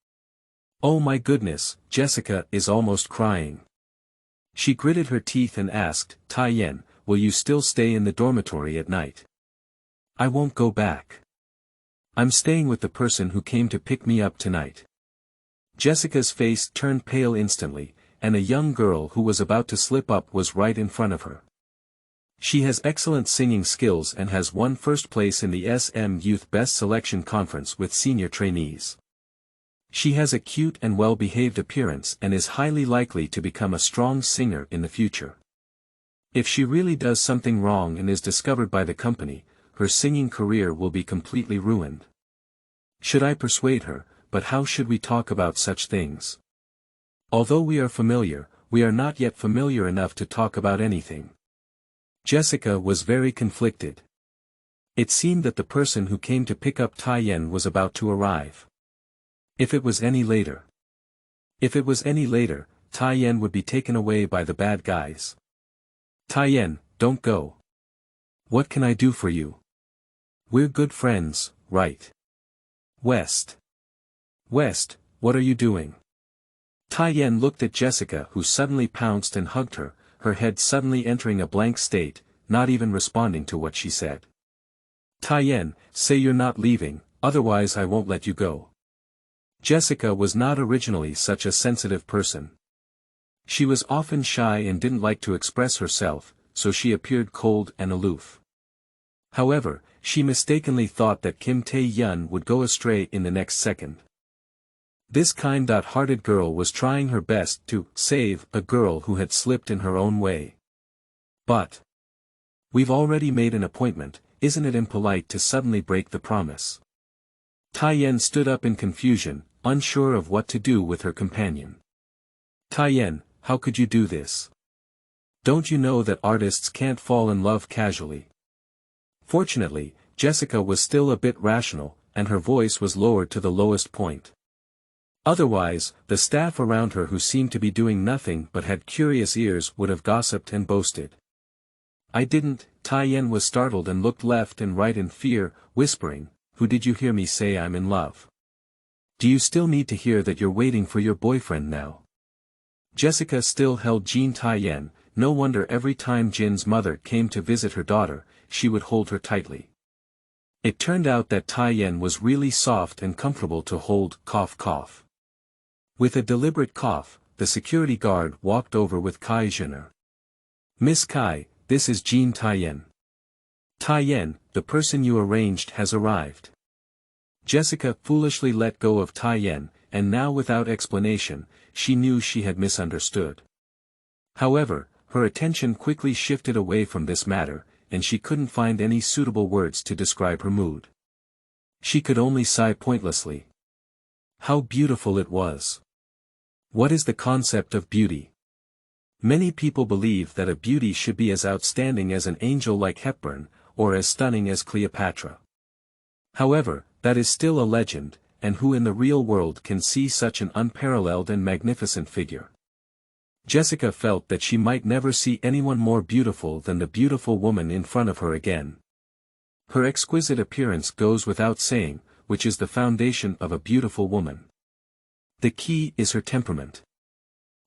Oh my goodness, Jessica is almost crying. She gritted her teeth and asked, Taiyan, will you still stay in the dormitory at night? I won't go back. I'm staying with the person who came to pick me up tonight. Jessica's face turned pale instantly, and a young girl who was about to slip up was right in front of her. She has excellent singing skills and has won first place in the SM Youth Best Selection Conference with senior trainees. She has a cute and well-behaved appearance and is highly likely to become a strong singer in the future. If she really does something wrong and is discovered by the company, her singing career will be completely ruined. Should I persuade her, but how should we talk about such things? Although we are familiar, we are not yet familiar enough to talk about anything. Jessica was very conflicted. It seemed that the person who came to pick up Taiyan was about to arrive. If it was any later, Taiyan would be taken away by the bad guys. Taiyan, don't go. What can I do for you? We're good friends, right? West, what are you doing? Taiyan looked at Jessica, who suddenly pounced and hugged her, her head suddenly entering a blank state, not even responding to what she said. Taiyan, say you're not leaving, otherwise I won't let you go. Jessica was not originally such a sensitive person. She was often shy and didn't like to express herself, so she appeared cold and aloof. However, she mistakenly thought that Kim Tae-yeon would go astray in the next second. This kind-hearted girl was trying her best to save a girl who had slipped in her own way. But we've already made an appointment, isn't it impolite to suddenly break the promise? Taiyan stood up in confusion, unsure of what to do with her companion. Taiyan, how could you do this? Don't you know that artists can't fall in love casually? Fortunately, Jessica was still a bit rational, and her voice was lowered to the lowest point. Otherwise, the staff around her who seemed to be doing nothing but had curious ears would have gossiped and boasted. I didn't. Taiyan was startled and looked left and right in fear, whispering, who did you hear me say I'm in love? Do you still need to hear that you're waiting for your boyfriend now? Jessica still held Jean Taiyan, no wonder every time Jin's mother came to visit her daughter, she would hold her tightly. It turned out that Taiyan was really soft and comfortable to hold, cough. With a deliberate cough, the security guard walked over with Kai Jenner. Miss Kai, this is Jean Taiyan. Taiyan, the person you arranged has arrived. Jessica foolishly let go of Taiyan, and now without explanation, she knew she had misunderstood. However, her attention quickly shifted away from this matter, and she couldn't find any suitable words to describe her mood. She could only sigh pointlessly. How beautiful it was. What is the concept of beauty? Many people believe that a beauty should be as outstanding as an angel like Hepburn, or as stunning as Cleopatra. However, that is still a legend, and who in the real world can see such an unparalleled and magnificent figure? Jessica felt that she might never see anyone more beautiful than the beautiful woman in front of her again. Her exquisite appearance goes without saying, which is the foundation of a beautiful woman. The key is her temperament.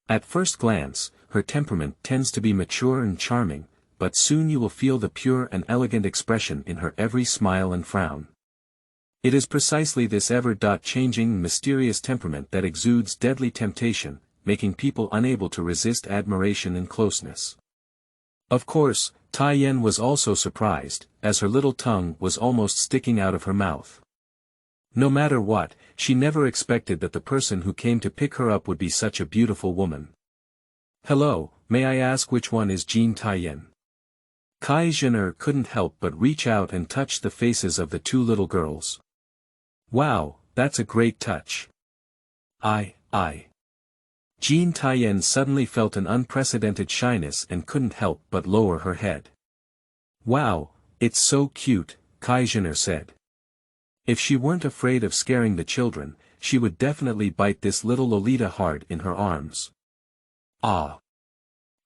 At first glance, her temperament tends to be mature and charming, but soon you will feel the pure and elegant expression in her every smile and frown. It is precisely this ever-changing mysterious temperament that exudes deadly temptation, making people unable to resist admiration and closeness. Of course, Taiyan was also surprised, as her little tongue was almost sticking out of her mouth. No matter what, she never expected that the person who came to pick her up would be such a beautiful woman. Hello, may I ask which one is Jean Taiyan? Kai Jenner couldn't help but reach out and touch the faces of the two little girls. Wow, that's a great touch. I. Jean Taiyan suddenly felt an unprecedented shyness and couldn't help but lower her head. Wow, it's so cute, Kai Jenner said. If she weren't afraid of scaring the children, she would definitely bite this little Lolita hard in her arms. Ah!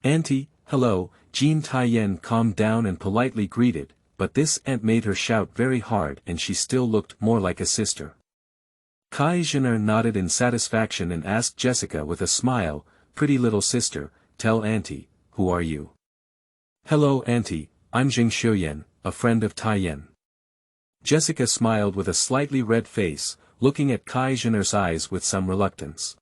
Auntie, hello, Jean Taiyan calmed down and politely greeted, but this aunt made her shout very hard and she still looked more like a sister. Xicheng nodded in satisfaction and asked Jessica with a smile, pretty little sister, tell auntie, who are you? Hello auntie, I'm Xicheng Shuyou, a friend of Taiyan. Jessica smiled with a slightly red face, looking at Xicheng's eyes with some reluctance.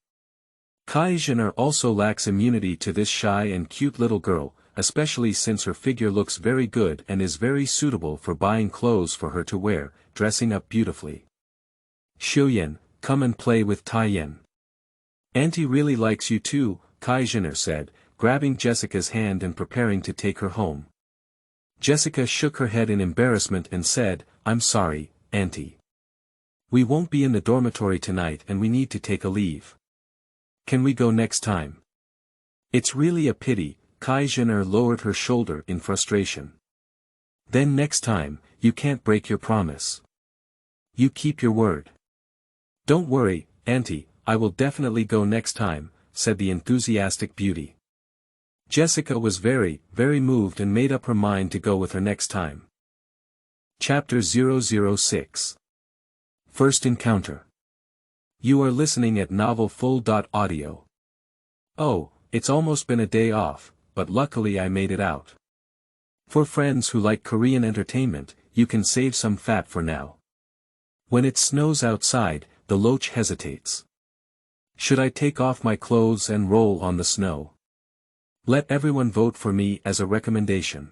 Xicheng also lacks immunity to this shy and cute little girl, especially since her figure looks very good and is very suitable for buying clothes for her to wear, dressing up beautifully. Shuyou, come and play with Taiyan. Auntie really likes you too, Xicheng said, grabbing Jessica's hand and preparing to take her home. Jessica shook her head in embarrassment and said, I'm sorry, auntie. We won't be in the dormitory tonight and we need to take a leave. Can we go next time? It's really a pity, Xicheng lowered her shoulder in frustration. Then next time, you can't break your promise. You keep your word. Don't worry, auntie, I will definitely go next time, said the enthusiastic beauty. Jessica was very, very moved and made up her mind to go with her next time. Chapter 006. First Encounter. You are listening at novelfull.audio. Oh, it's almost been a day off, but luckily I made it out. For friends who like Korean entertainment, you can save some fat for now. When it snows outside, the loach hesitates. Should I take off my clothes and roll on the snow? Let everyone vote for me as a recommendation.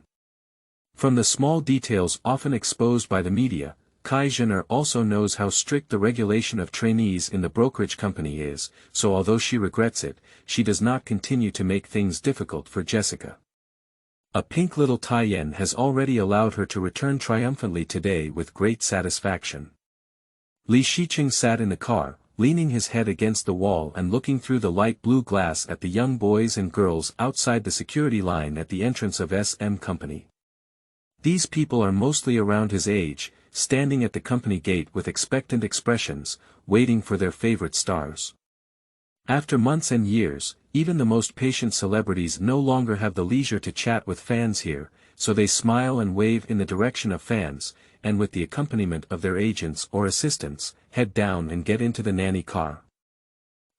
From the small details often exposed by the media, Xicheng also knows how strict the regulation of trainees in the brokerage company is, so although she regrets it, she does not continue to make things difficult for Jessica. A pink little Taiyan has already allowed her to return triumphantly today with great satisfaction. Xicheng sat in the car, leaning his head against the wall and looking through the light blue glass at the young boys and girls outside the security line at the entrance of SM Company. These people are mostly around his age, standing at the company gate with expectant expressions, waiting for their favorite stars. After months and years, even the most patient celebrities no longer have the leisure to chat with fans here, so they smile and wave in the direction of fans, and with the accompaniment of their agents or assistants, head down and get into the nanny car.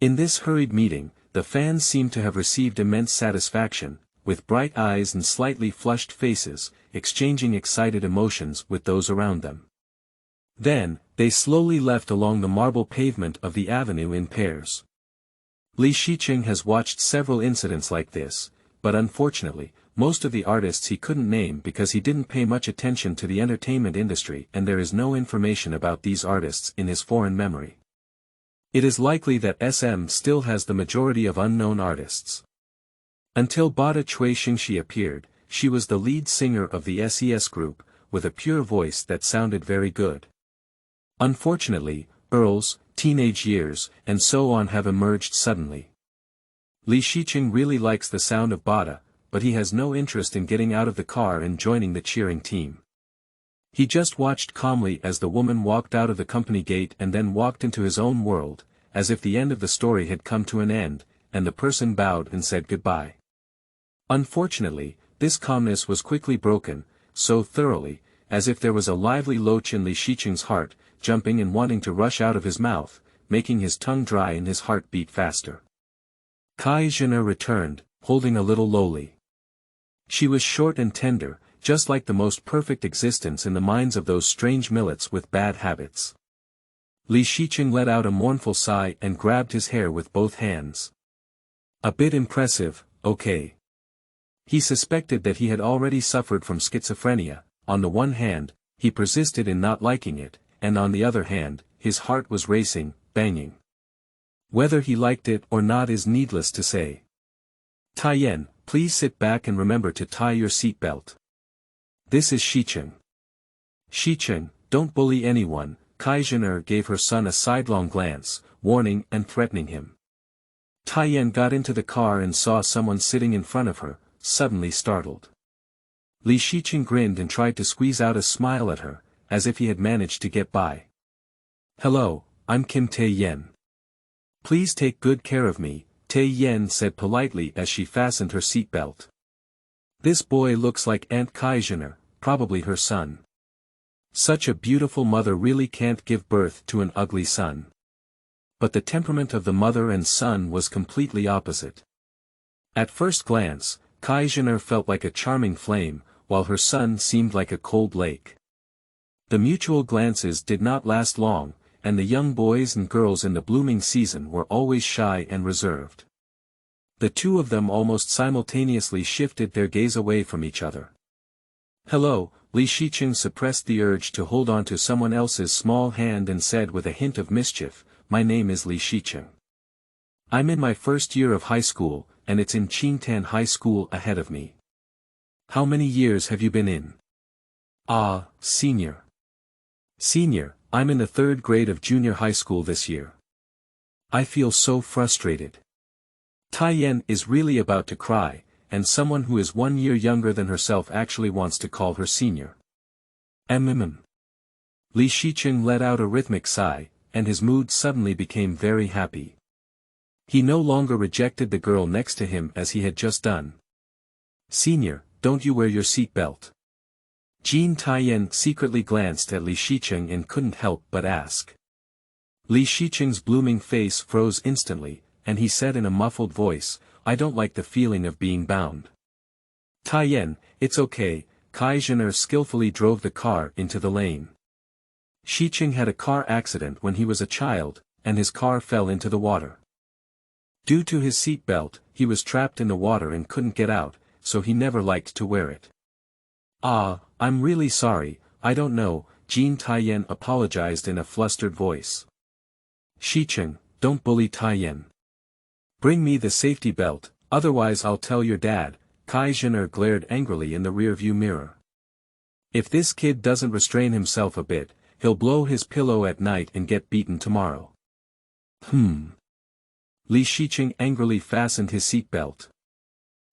In this hurried meeting, the fans seem to have received immense satisfaction, with bright eyes and slightly flushed faces, exchanging excited emotions with those around them. Then, they slowly left along the marble pavement of the avenue in pairs. Xicheng has watched several incidents like this, but unfortunately, most of the artists he couldn't name because he didn't pay much attention to the entertainment industry and there is no information about these artists in his foreign memory. It is likely that SM still has the majority of unknown artists. Until Bada Cui Xingxi appeared, she was the lead singer of the SES group, with a pure voice that sounded very good. Unfortunately, earls, teenage years, and so on have emerged suddenly. Xicheng really likes the sound of Bada, but he has no interest in getting out of the car and joining the cheering team. He just watched calmly as the woman walked out of the company gate and then walked into his own world, as if the end of the story had come to an end, and the person bowed and said goodbye. Unfortunately, this calmness was quickly broken, so thoroughly, as if there was a lively loach in Xicheng's heart, jumping and wanting to rush out of his mouth, making his tongue dry and his heart beat faster. Xicheng returned, holding a little lowly. She was short and tender, just like the most perfect existence in the minds of those strange millets with bad habits. Xicheng let out a mournful sigh and grabbed his hair with both hands. A bit impressive, okay. He suspected that he had already suffered from schizophrenia. On the one hand, he persisted in not liking it, and on the other hand, his heart was racing, banging. Whether he liked it or not is needless to say. Taiyan, please sit back and remember to tie your seatbelt. This is Xicheng. Xicheng, don't bully anyone. Xicheng gave her son a sidelong glance, warning and threatening him. Taiyan got into the car and saw someone sitting in front of her, suddenly startled. Xicheng grinned and tried to squeeze out a smile at her, as if he had managed to get by. Hello, I'm Kim Taiyan. Please take good care of me, Taiyan said politely as she fastened her seatbelt. This boy looks like Aunt Xicheng, probably her son. Such a beautiful mother really can't give birth to an ugly son. But the temperament of the mother and son was completely opposite. At first glance, Xicheng felt like a charming flame, while her son seemed like a cold lake. The mutual glances did not last long, and the young boys and girls in the blooming season were always shy and reserved. The two of them almost simultaneously shifted their gaze away from each other. Hello, Xicheng suppressed the urge to hold on to someone else's small hand and said with a hint of mischief, my name is Xicheng. I'm in my first year of high school, and it's in Qingtan High School ahead of me. How many years have you been in? Ah, senior. Senior, I'm in the 3rd grade of junior high school this year. I feel so frustrated. Taiyan is really about to cry, and someone who is 1 year younger than herself actually wants to call her senior. Xicheng let out a rhythmic sigh, and his mood suddenly became very happy. He no longer rejected the girl next to him as he had just done. Senior, don't you wear your seatbelt? Jean Taiyan secretly glanced at Xicheng and couldn't help but ask. Xicheng's blooming face froze instantly, and he said in a muffled voice, I don't like the feeling of being bound. Taiyan, it's okay, Xicheng skillfully drove the car into the lane. Xicheng had a car accident when he was a child, and his car fell into the water. Due to his seatbelt, he was trapped in the water and couldn't get out, so he never liked to wear it. Ah, I'm really sorry, I don't know, Jean Taiyan apologized in a flustered voice. Xicheng, don't bully Taiyan. Bring me the safety belt, otherwise I'll tell your dad, Xicheng glared angrily in the rearview mirror. If this kid doesn't restrain himself a bit, he'll blow his pillow at night and get beaten tomorrow. Xicheng angrily fastened his seatbelt.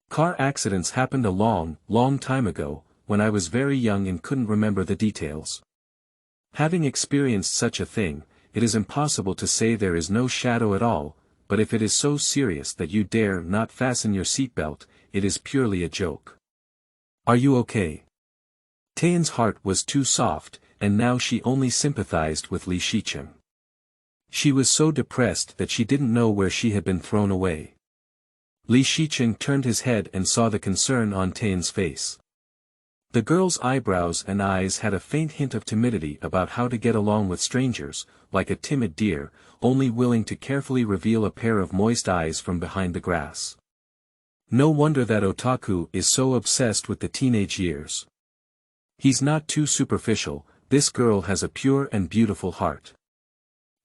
Car accidents happened a long, long time ago, when I was very young and couldn't remember the details. Having experienced such a thing, it is impossible to say there is no shadow at all, but if it is so serious that you dare not fasten your seatbelt, it is purely a joke. Are you okay? Taiyan's heart was too soft, and now she only sympathized with Xicheng. She was so depressed that she didn't know where she had been thrown away. Xicheng turned his head and saw the concern on Taiyan's face. The girl's eyebrows and eyes had a faint hint of timidity about how to get along with strangers, like a timid deer, only willing to carefully reveal a pair of moist eyes from behind the grass. No wonder that otaku is so obsessed with the teenage years. He's not too superficial, this girl has a pure and beautiful heart.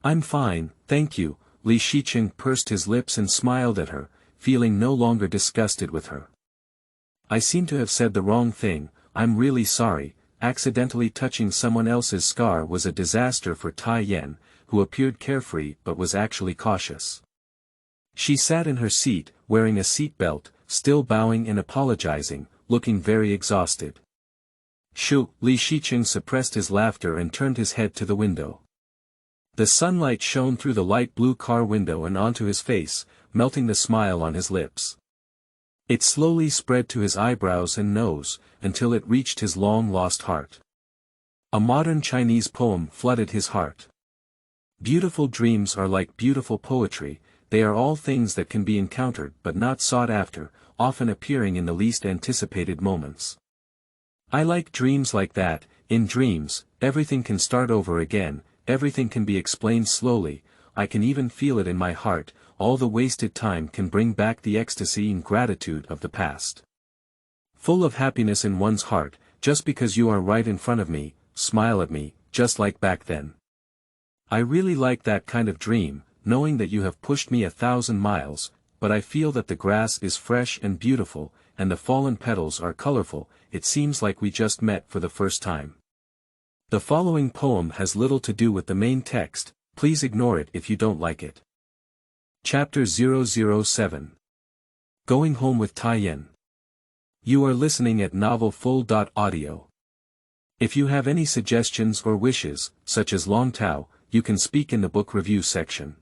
I'm fine, thank you, Xicheng pursed his lips and smiled at her, feeling no longer disgusted with her. I seem to have said the wrong thing, I'm really sorry, accidentally touching someone else's scar was a disaster for Taiyan, who appeared carefree but was actually cautious. She sat in her seat, wearing a seatbelt, still bowing and apologizing, looking very exhausted. Xicheng suppressed his laughter and turned his head to the window. The sunlight shone through the light blue car window and onto his face, melting the smile on his lips. It slowly spread to his eyebrows and nose, until it reached his long-lost heart. A modern Chinese poem flooded his heart. Beautiful dreams are like beautiful poetry, they are all things that can be encountered but not sought after, often appearing in the least anticipated moments. I like dreams like that. In dreams, everything can start over again, everything can be explained slowly, I can even feel it in my heart, all the wasted time can bring back the ecstasy and gratitude of the past. Full of happiness in one's heart, just because you are right in front of me, smile at me, just like back then. I really like that kind of dream, knowing that you have pushed me 1,000 miles, but I feel that the grass is fresh and beautiful, and the fallen petals are colorful, it seems like we just met for the first time. The following poem has little to do with the main text, please ignore it if you don't like it. Chapter 007. Going Home with Taiyan. You are listening at novelfull.audio. If you have any suggestions or wishes, such as Long Tao, you can speak in the book review section.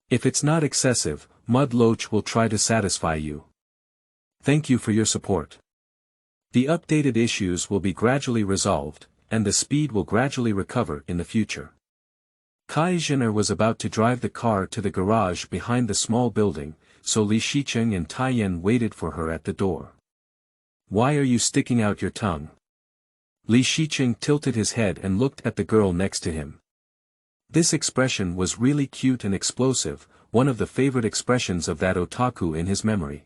If it's not excessive, Mud Loach will try to satisfy you. Thank you for your support. The updated issues will be gradually resolved, and the speed will gradually recover in the future. Xicheng was about to drive the car to the garage behind the small building, so Xicheng and Taiyan waited for her at the door. Why are you sticking out your tongue? Xicheng tilted his head and looked at the girl next to him. This expression was really cute and explosive, one of the favorite expressions of that otaku in his memory.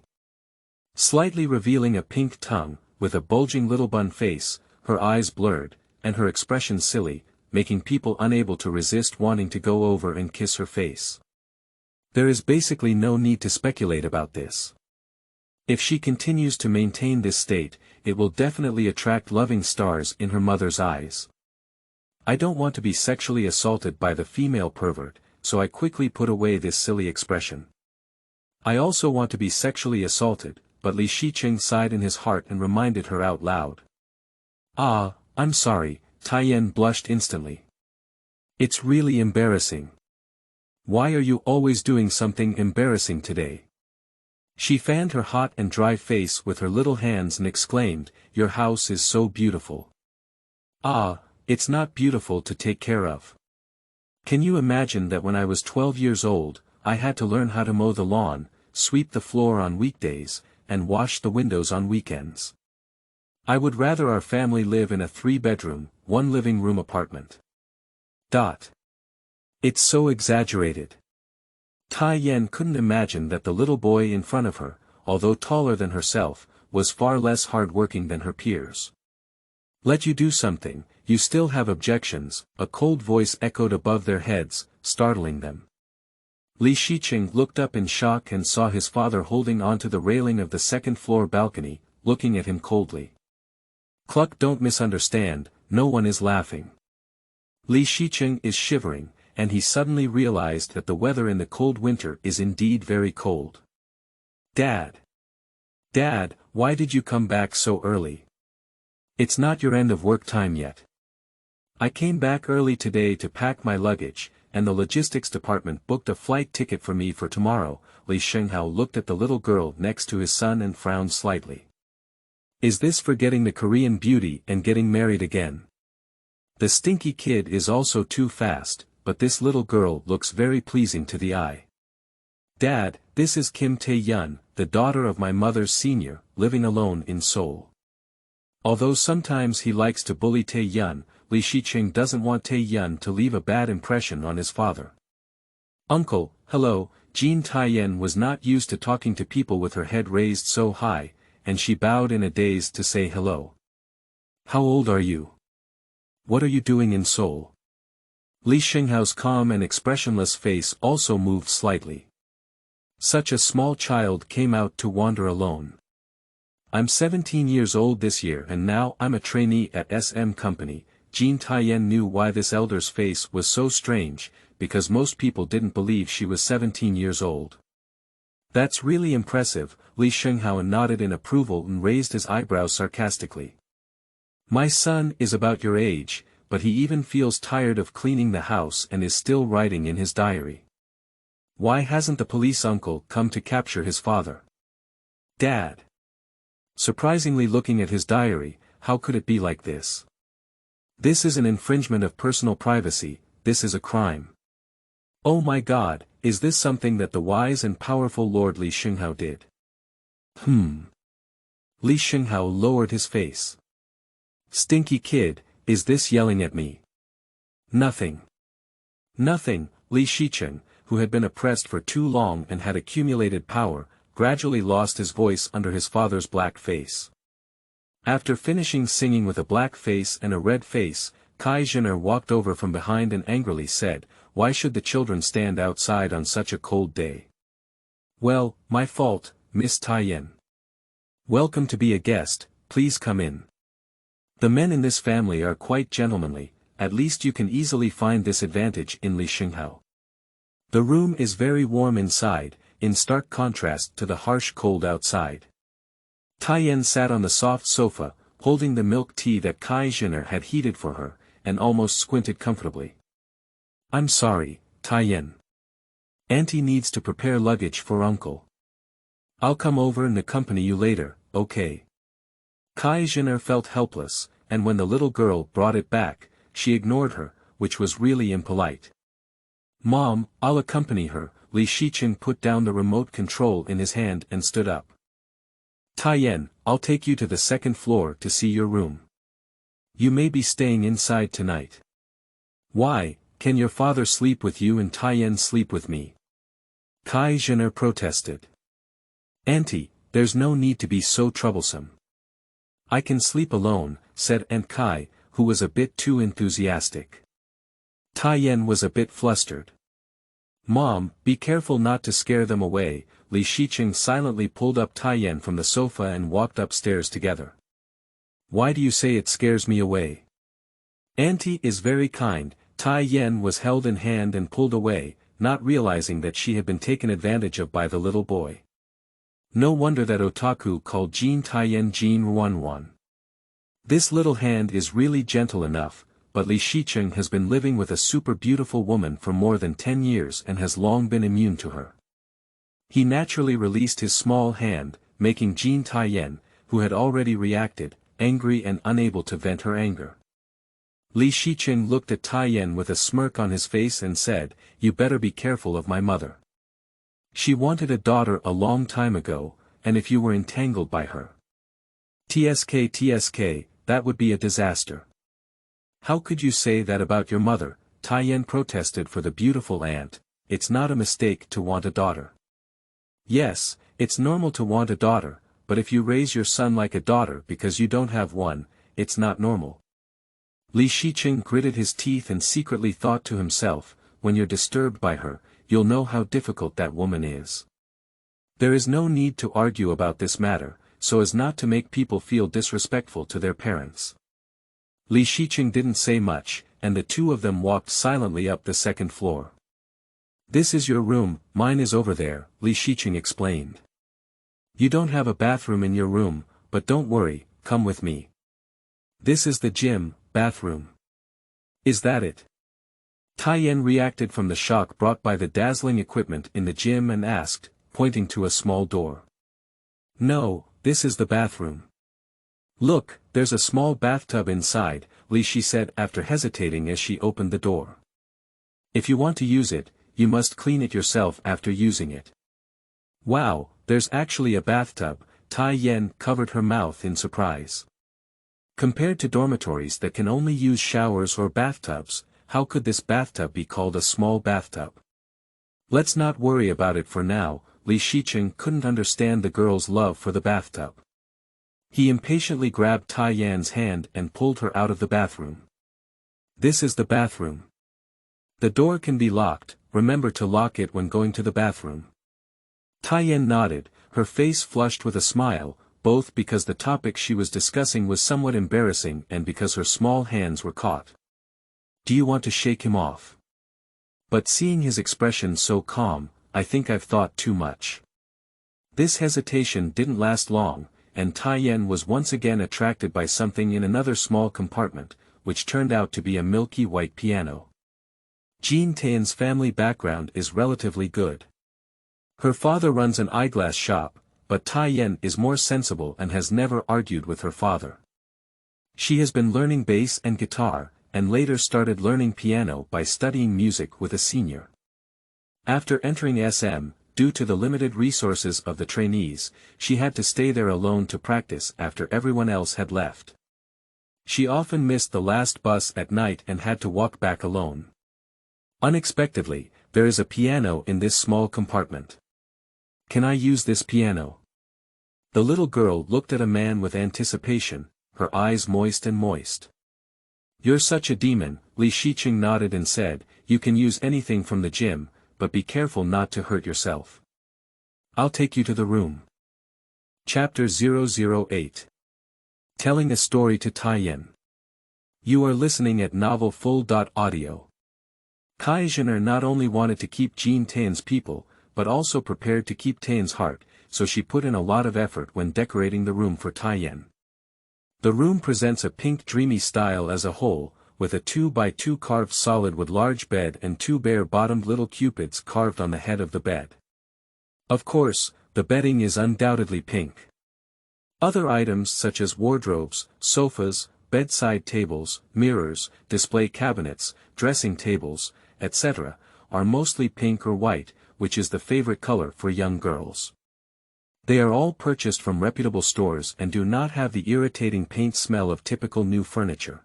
Slightly revealing a pink tongue, with a bulging little bun face, her eyes blurred, and her expression silly, making people unable to resist wanting to go over and kiss her face. There is basically no need to speculate about this. If she continues to maintain this state, it will definitely attract loving stars in her mother's eyes. I don't want to be sexually assaulted by the female pervert, so I quickly put away this silly expression. I also want to be sexually assaulted, but Xicheng sighed in his heart and reminded her out loud. Ah, I'm sorry, Taiyan blushed instantly. It's really embarrassing. Why are you always doing something embarrassing today? She fanned her hot and dry face with her little hands and exclaimed, your house is so beautiful. Ah, it's not beautiful to take care of. Can you imagine that when I was 12 years old, I had to learn how to mow the lawn, sweep the floor on weekdays, and wash the windows on weekends? I would rather our family live in a 3-bedroom, 1-living-room apartment. It's so exaggerated. Taiyan couldn't imagine that the little boy in front of her, although taller than herself, was far less hard-working than her peers. Let you do something, you still have objections, a cold voice echoed above their heads, startling them. Xicheng looked up in shock and saw his father holding onto the railing of the second-floor balcony, looking at him coldly. Cluck, don't misunderstand, no one is laughing. Xicheng is shivering, and he suddenly realized that the weather in the cold winter is indeed very cold. Dad! Dad, why did you come back so early? It's not your end of work time yet. I came back early today to pack my luggage, and the logistics department booked a flight ticket for me for tomorrow. Xicheng looked at the little girl next to his son and frowned slightly. Is this for getting the Korean beauty and getting married again? The stinky kid is also too fast, but this little girl looks very pleasing to the eye. Dad, this is Kim Tae-yun, the daughter of my mother's senior, living alone in Seoul. Although sometimes he likes to bully Tae-yun, Xicheng doesn't want Tae-yun to leave a bad impression on his father. Uncle, hello. Jean Taiyan was not used to talking to people with her head raised so high, and she bowed in a daze to say hello. How old are you? What are you doing in Seoul? Xicheng's calm and expressionless face also moved slightly. Such a small child came out to wander alone. I'm 17 years old this year and now I'm a trainee at SM Company. Jean Taiyan knew why this elder's face was so strange, because most people didn't believe she was 17 years old. That's really impressive, Xicheng nodded in approval and raised his eyebrows sarcastically. My son is about your age, but he even feels tired of cleaning the house and is still writing in his diary. Why hasn't the police uncle come to capture his father? Dad. Surprisingly looking at his diary, how could it be like this? This is an infringement of personal privacy, this is a crime. Oh my God, is this something that the wise and powerful Lord Xicheng did? Xicheng lowered his face. Stinky kid, is this yelling at me? Nothing. Nothing, Xicheng, who had been oppressed for too long and had accumulated power, gradually lost his voice under his father's black face. After finishing singing with a black face and a red face, Xicheng walked over from behind and angrily said, why should the children stand outside on such a cold day? Well, my fault, Miss Taiyan. Welcome to be a guest, please come in. The men in this family are quite gentlemanly, at least you can easily find this advantage in Xicheng. The room is very warm inside, in stark contrast to the harsh cold outside. Taiyan sat on the soft sofa, holding the milk tea that Xicheng had heated for her, and almost squinted comfortably. I'm sorry, Taiyan. Auntie needs to prepare luggage for uncle. I'll come over and accompany you later, okay? Xicheng felt helpless, and when the little girl brought it back, she ignored her, which was really impolite. Mom, I'll accompany her. Xicheng put down the remote control in his hand and stood up. Taiyan, I'll take you to the second floor to see your room. You may be staying inside tonight. Why, can your father sleep with you and Taiyan sleep with me? Xicheng protested. Auntie, there's no need to be so troublesome. I can sleep alone, said Aunt Kai, who was a bit too enthusiastic. Taiyan was a bit flustered. Mom, be careful not to scare them away. Xicheng silently pulled up Taiyan from the sofa and walked upstairs together. Why do you say it scares me away? Auntie is very kind. Taiyan was held in hand and pulled away, not realizing that she had been taken advantage of by the little boy. No wonder that otaku called Jean Taiyan Jean Ruanruan. This little hand is really gentle enough, but Xicheng has been living with a super beautiful woman for more than 10 years and has long been immune to her. He naturally released his small hand, making Jean Taiyan, who had already reacted, angry and unable to vent her anger. Xicheng looked at Taiyan with a smirk on his face and said, "You better be careful of my mother. She wanted a daughter a long time ago, and if you were entangled by her. TSK, that would be a disaster." How could you say that about your mother? Taiyan protested for the beautiful aunt. It's not a mistake to want a daughter. Yes, it's normal to want a daughter, but if you raise your son like a daughter because you don't have one, it's not normal. Xicheng gritted his teeth and secretly thought to himself, when you're disturbed by her, you'll know how difficult that woman is. There is no need to argue about this matter, so as not to make people feel disrespectful to their parents. Xicheng didn't say much, and the two of them walked silently up the second floor. This is your room, mine is over there, Xicheng explained. You don't have a bathroom in your room, but don't worry, come with me. This is the gym, bathroom. Is that it? Taiyan reacted from the shock brought by the dazzling equipment in the gym and asked, pointing to a small door. No, this is the bathroom. Look, there's a small bathtub inside, she said after hesitating as she opened the door. If you want to use it, you must clean it yourself after using it. Wow, there's actually a bathtub. Taiyan covered her mouth in surprise. Compared to dormitories that can only use showers or bathtubs, how could this bathtub be called a small bathtub? Let's not worry about it for now. Xicheng couldn't understand the girl's love for the bathtub. He impatiently grabbed Taiyan's hand and pulled her out of the bathroom. This is the bathroom. The door can be locked, remember to lock it when going to the bathroom. Taiyan nodded, her face flushed with a smile, both because the topic she was discussing was somewhat embarrassing and because her small hands were caught. Do you want to shake him off? But seeing his expression so calm, I think I've thought too much. This hesitation didn't last long, and Taiyan was once again attracted by something in another small compartment, which turned out to be a milky white piano. Jean Taiyan's family background is relatively good. Her father runs an eyeglass shop, but Taiyan is more sensible and has never argued with her father. She has been learning bass and guitar, and later started learning piano by studying music with a senior. After entering SM, due to the limited resources of the trainees, she had to stay there alone to practice after everyone else had left. She often missed the last bus at night and had to walk back alone. Unexpectedly, there is a piano in this small compartment. Can I use this piano? The little girl looked at a man with anticipation, her eyes moist and moist. You're such a demon, Xicheng nodded and said, you can use anything from the gym, but be careful not to hurt yourself. I'll take you to the room. Chapter 008. Telling a story to Taiyan. You are listening at novelfull.audio. Xicheng not only wanted to keep Jean Taiyan's people, but also prepared to keep Taiyan's heart, so she put in a lot of effort when decorating the room for Taiyan. The room presents a pink dreamy style as a whole, with a 2x2 carved solid wood large bed and 2 bare-bottomed little cupids carved on the head of the bed. Of course, the bedding is undoubtedly pink. Other items such as wardrobes, sofas, bedside tables, mirrors, display cabinets, dressing tables, etc., are mostly pink or white, which is the favorite color for young girls. They are all purchased from reputable stores and do not have the irritating paint smell of typical new furniture.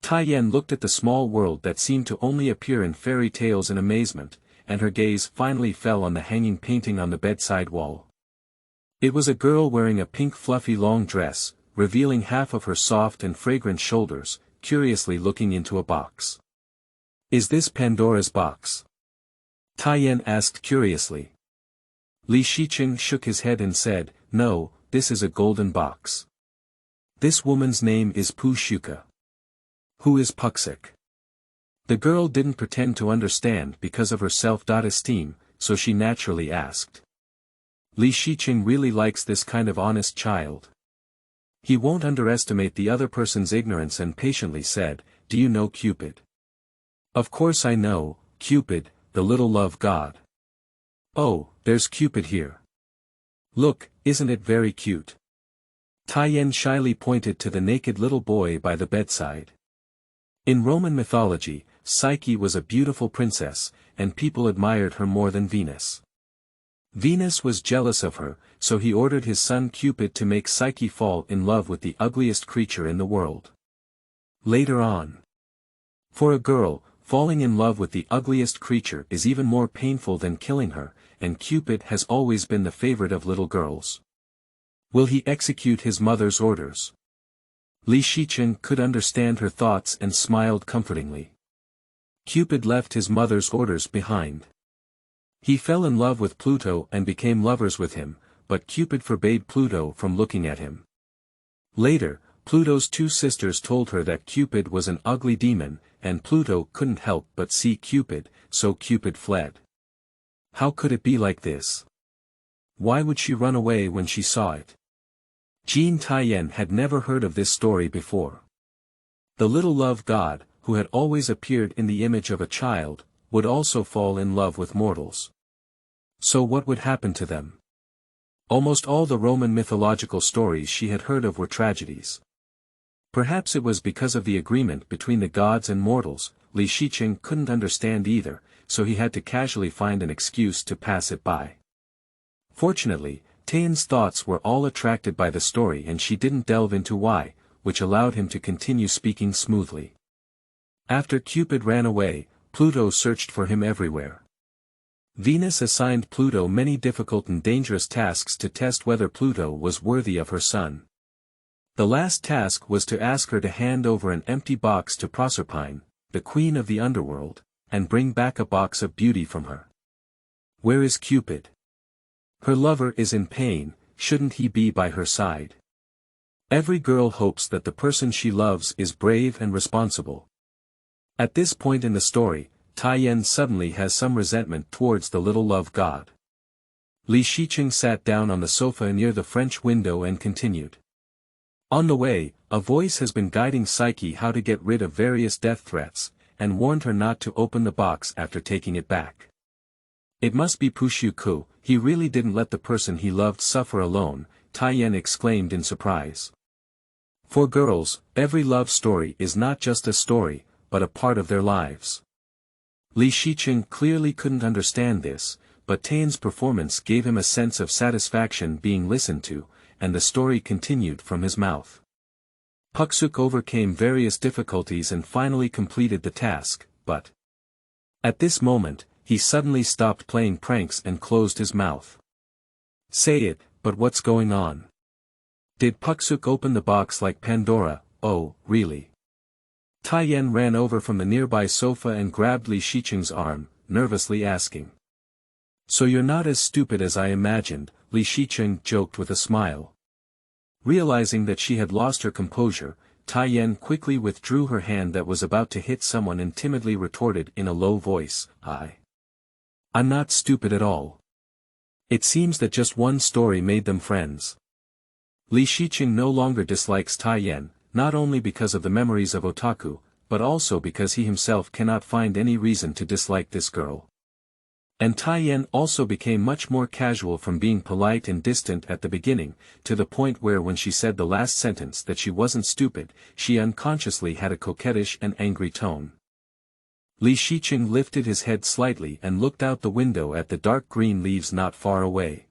Taiyan looked at the small world that seemed to only appear in fairy tales in amazement, and her gaze finally fell on the hanging painting on the bedside wall. It was a girl wearing a pink fluffy long dress, revealing half of her soft and fragrant shoulders, curiously looking into a box. "Is this Pandora's box?" Taiyan asked curiously. Xicheng shook his head and said, "No, this is a golden box. This woman's name is Sika. Who is Puksik?" The girl didn't pretend to understand because of her self-esteem, so she naturally asked. Xicheng really likes this kind of honest child. He won't underestimate the other person's ignorance and patiently said, "Do you know Cupid?" "Of course I know, Cupid, the little love god." "Oh, there's Cupid here. Look, isn't it very cute?" Taiyan shyly pointed to the naked little boy by the bedside. In Roman mythology, Psyche was a beautiful princess, and people admired her more than Venus. Venus was jealous of her, so he ordered his son Cupid to make Psyche fall in love with the ugliest creature in the world. Later on. For a girl, falling in love with the ugliest creature is even more painful than killing her, and Cupid has always been the favorite of little girls. Will he execute his mother's orders? Xicheng could understand her thoughts and smiled comfortingly. Cupid left his mother's orders behind. He fell in love with Pluto and became lovers with him, but Cupid forbade Pluto from looking at him. Later, Pluto's two sisters told her that Cupid was an ugly demon, and Pluto couldn't help but see Cupid, so Cupid fled. How could it be like this? Why would she run away when she saw it? Taiyan had never heard of this story before. The little love god, who had always appeared in the image of a child, would also fall in love with mortals. So what would happen to them? Almost all the Roman mythological stories she had heard of were tragedies. Perhaps it was because of the agreement between the gods and mortals, Xicheng couldn't understand either, so he had to casually find an excuse to pass it by. Fortunately, Taiyan's thoughts were all attracted by the story and she didn't delve into why, which allowed him to continue speaking smoothly. After Cupid ran away, Pluto searched for him everywhere. Venus assigned Pluto many difficult and dangerous tasks to test whether Pluto was worthy of her son. The last task was to ask her to hand over an empty box to Proserpine, the queen of the underworld, and bring back a box of beauty from her. Where is Cupid? Her lover is in pain, shouldn't he be by her side? Every girl hopes that the person she loves is brave and responsible. At this point in the story, Taiyan suddenly has some resentment towards the little love god. Xicheng sat down on the sofa near the French window and continued. On the way, a voice has been guiding Psyche how to get rid of various death threats, and warned her not to open the box after taking it back. It must be Pushuku, he really didn't let the person he loved suffer alone, Taiyan exclaimed in surprise. For girls, every love story is not just a story, but a part of their lives. Xicheng clearly couldn't understand this, but Taiyan's performance gave him a sense of satisfaction being listened to, and the story continued from his mouth. Puksuk overcame various difficulties and finally completed the task, but at this moment, he suddenly stopped playing pranks and closed his mouth. Say it, but what's going on? Did Puksuk open the box like Pandora? Oh, really? Taiyan ran over from the nearby sofa and grabbed Xicheng's arm, nervously asking. So you're not as stupid as I imagined, Xicheng joked with a smile. Realizing that she had lost her composure, Taiyan quickly withdrew her hand that was about to hit someone and timidly retorted in a low voice, I'm not stupid at all. It seems that just one story made them friends. Xicheng no longer dislikes Taiyan, not only because of the memories of otaku, but also because he himself cannot find any reason to dislike this girl. And Taiyan also became much more casual from being polite and distant at the beginning, to the point where when she said the last sentence that she wasn't stupid, she unconsciously had a coquettish and angry tone. Xicheng lifted his head slightly and looked out the window at the dark green leaves not far away.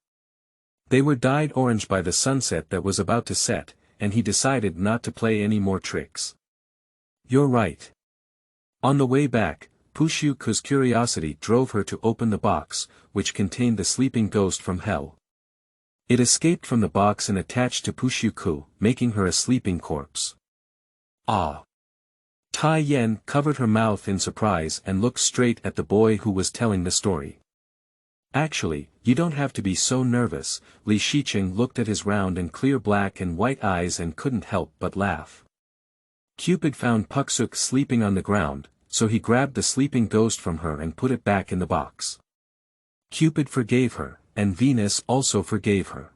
They were dyed orange by the sunset that was about to set, and he decided not to play any more tricks. "You're right." On the way back, Pushyu-ku's curiosity drove her to open the box, which contained the sleeping ghost from hell. It escaped from the box and attached to Pushyu-ku, making her a sleeping corpse. Ah! Taiyan covered her mouth in surprise and looked straight at the boy who was telling the story. "Actually, you don't have to be so nervous." Xicheng looked at his round and clear black and white eyes and couldn't help but laugh. Cupid found Puksuk sleeping on the ground, so he grabbed the sleeping ghost from her and put it back in the box. Cupid forgave her, and Venus also forgave her.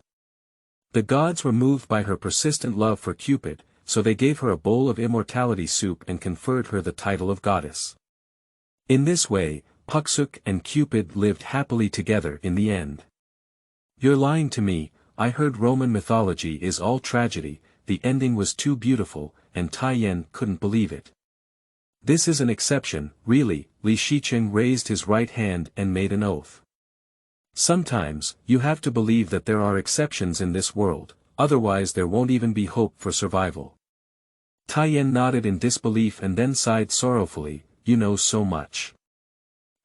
The gods were moved by her persistent love for Cupid, so they gave her a bowl of immortality soup and conferred her the title of goddess. In this way, Puksuk and Cupid lived happily together in the end. "You're lying to me. I heard Roman mythology is all tragedy." The ending was too beautiful, and Taiyan couldn't believe it. "This is an exception, really." Xicheng raised his right hand and made an oath. "Sometimes, you have to believe that there are exceptions in this world, otherwise there won't even be hope for survival." Taiyan nodded in disbelief and then sighed sorrowfully. "You know so much.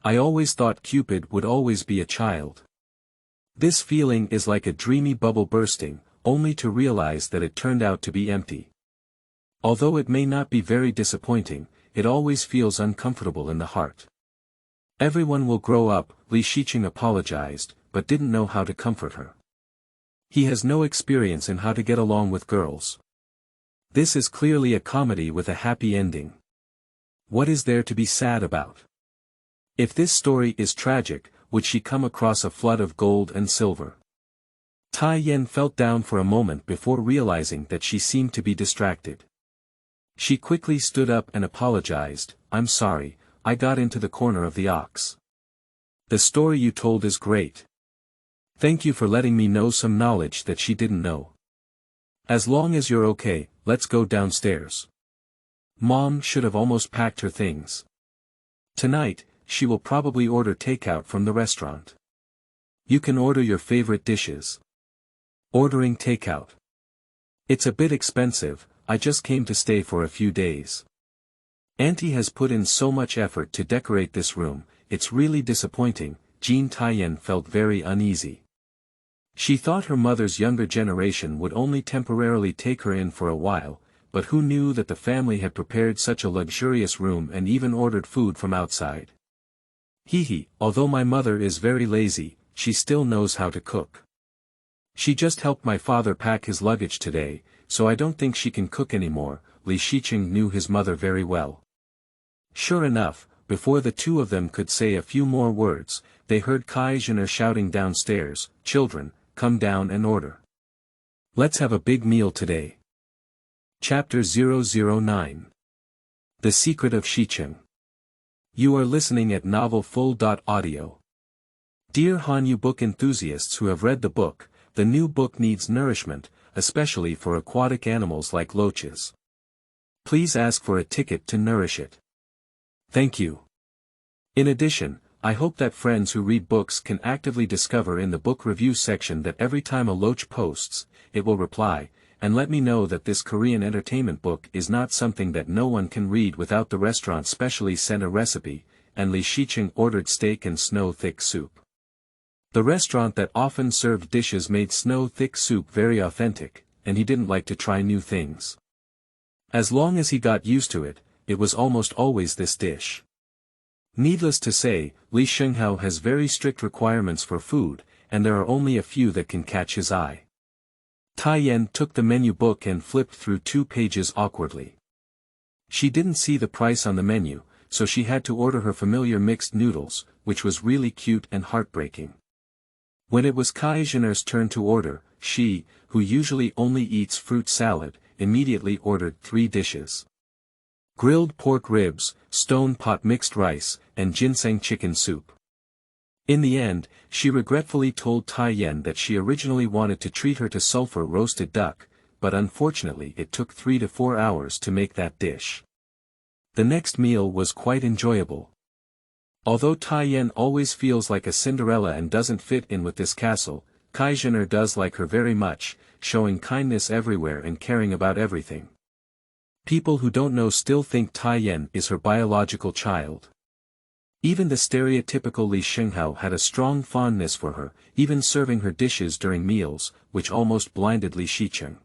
I always thought Cupid would always be a child. This feeling is like a dreamy bubble bursting, only to realize that it turned out to be empty. Although it may not be very disappointing, it always feels uncomfortable in the heart. Everyone will grow up." Xicheng apologized, but didn't know how to comfort her. He has no experience in how to get along with girls. This is clearly a comedy with a happy ending. What is there to be sad about? If this story is tragic, would she come across a flood of gold and silver? Taiyan felt down for a moment before realizing that she seemed to be distracted. She quickly stood up and apologized. "I'm sorry, I got into the corner of the ox. The story you told is great. Thank you for letting me know some knowledge that she didn't know. As long as you're okay, let's go downstairs. Mom should have almost packed her things. Tonight, she will probably order takeout from the restaurant. You can order your favorite dishes." Ordering takeout. "It's a bit expensive. I just came to stay for a few days. Auntie has put in so much effort to decorate this room, it's really disappointing." Jean Taiyan felt very uneasy. She thought her mother's younger generation would only temporarily take her in for a while, but who knew that the family had prepared such a luxurious room and even ordered food from outside. "Hee, although my mother is very lazy, she still knows how to cook. She just helped my father pack his luggage today, so I don't think she can cook anymore." Xicheng knew his mother very well. Sure enough, before the two of them could say a few more words, they heard Xicheng shouting downstairs, "Children, come down and order. Let's have a big meal today." Chapter 009. The Secret of Xicheng. You are listening at novelfull.audio. Dear Han Yu book enthusiasts who have read the book, the new book needs nourishment, especially for aquatic animals like loaches. Please ask for a ticket to nourish it. Thank you. In addition, I hope that friends who read books can actively discover in the book review section that every time a loach posts, it will reply, and let me know that this Korean entertainment book is not something that no one can read without the restaurant specially sent a recipe, and Xicheng ordered steak and snow-thick soup. The restaurant that often served dishes made snow-thick soup very authentic, and he didn't like to try new things. As long as he got used to it, it was almost always this dish. Needless to say, Xicheng has very strict requirements for food, and there are only a few that can catch his eye. Taiyan took the menu book and flipped through 2 pages awkwardly. She didn't see the price on the menu, so she had to order her familiar mixed noodles, which was really cute and heartbreaking. When it was Xicheng's turn to order, she, who usually only eats fruit salad, immediately ordered 3 dishes. grilled pork ribs, stone pot mixed rice, and ginseng chicken soup. In the end, she regretfully told Taiyan that she originally wanted to treat her to sulfur roasted duck, but unfortunately it took 3 to 4 hours to make that dish. The next meal was quite enjoyable. Although Taiyan always feels like a Cinderella and doesn't fit in with this castle, Xicheng does like her very much, showing kindness everywhere and caring about everything. People who don't know still think Taiyan is her biological child. Even the stereotypical Xicheng had a strong fondness for her, even serving her dishes during meals, which almost blinded Xicheng.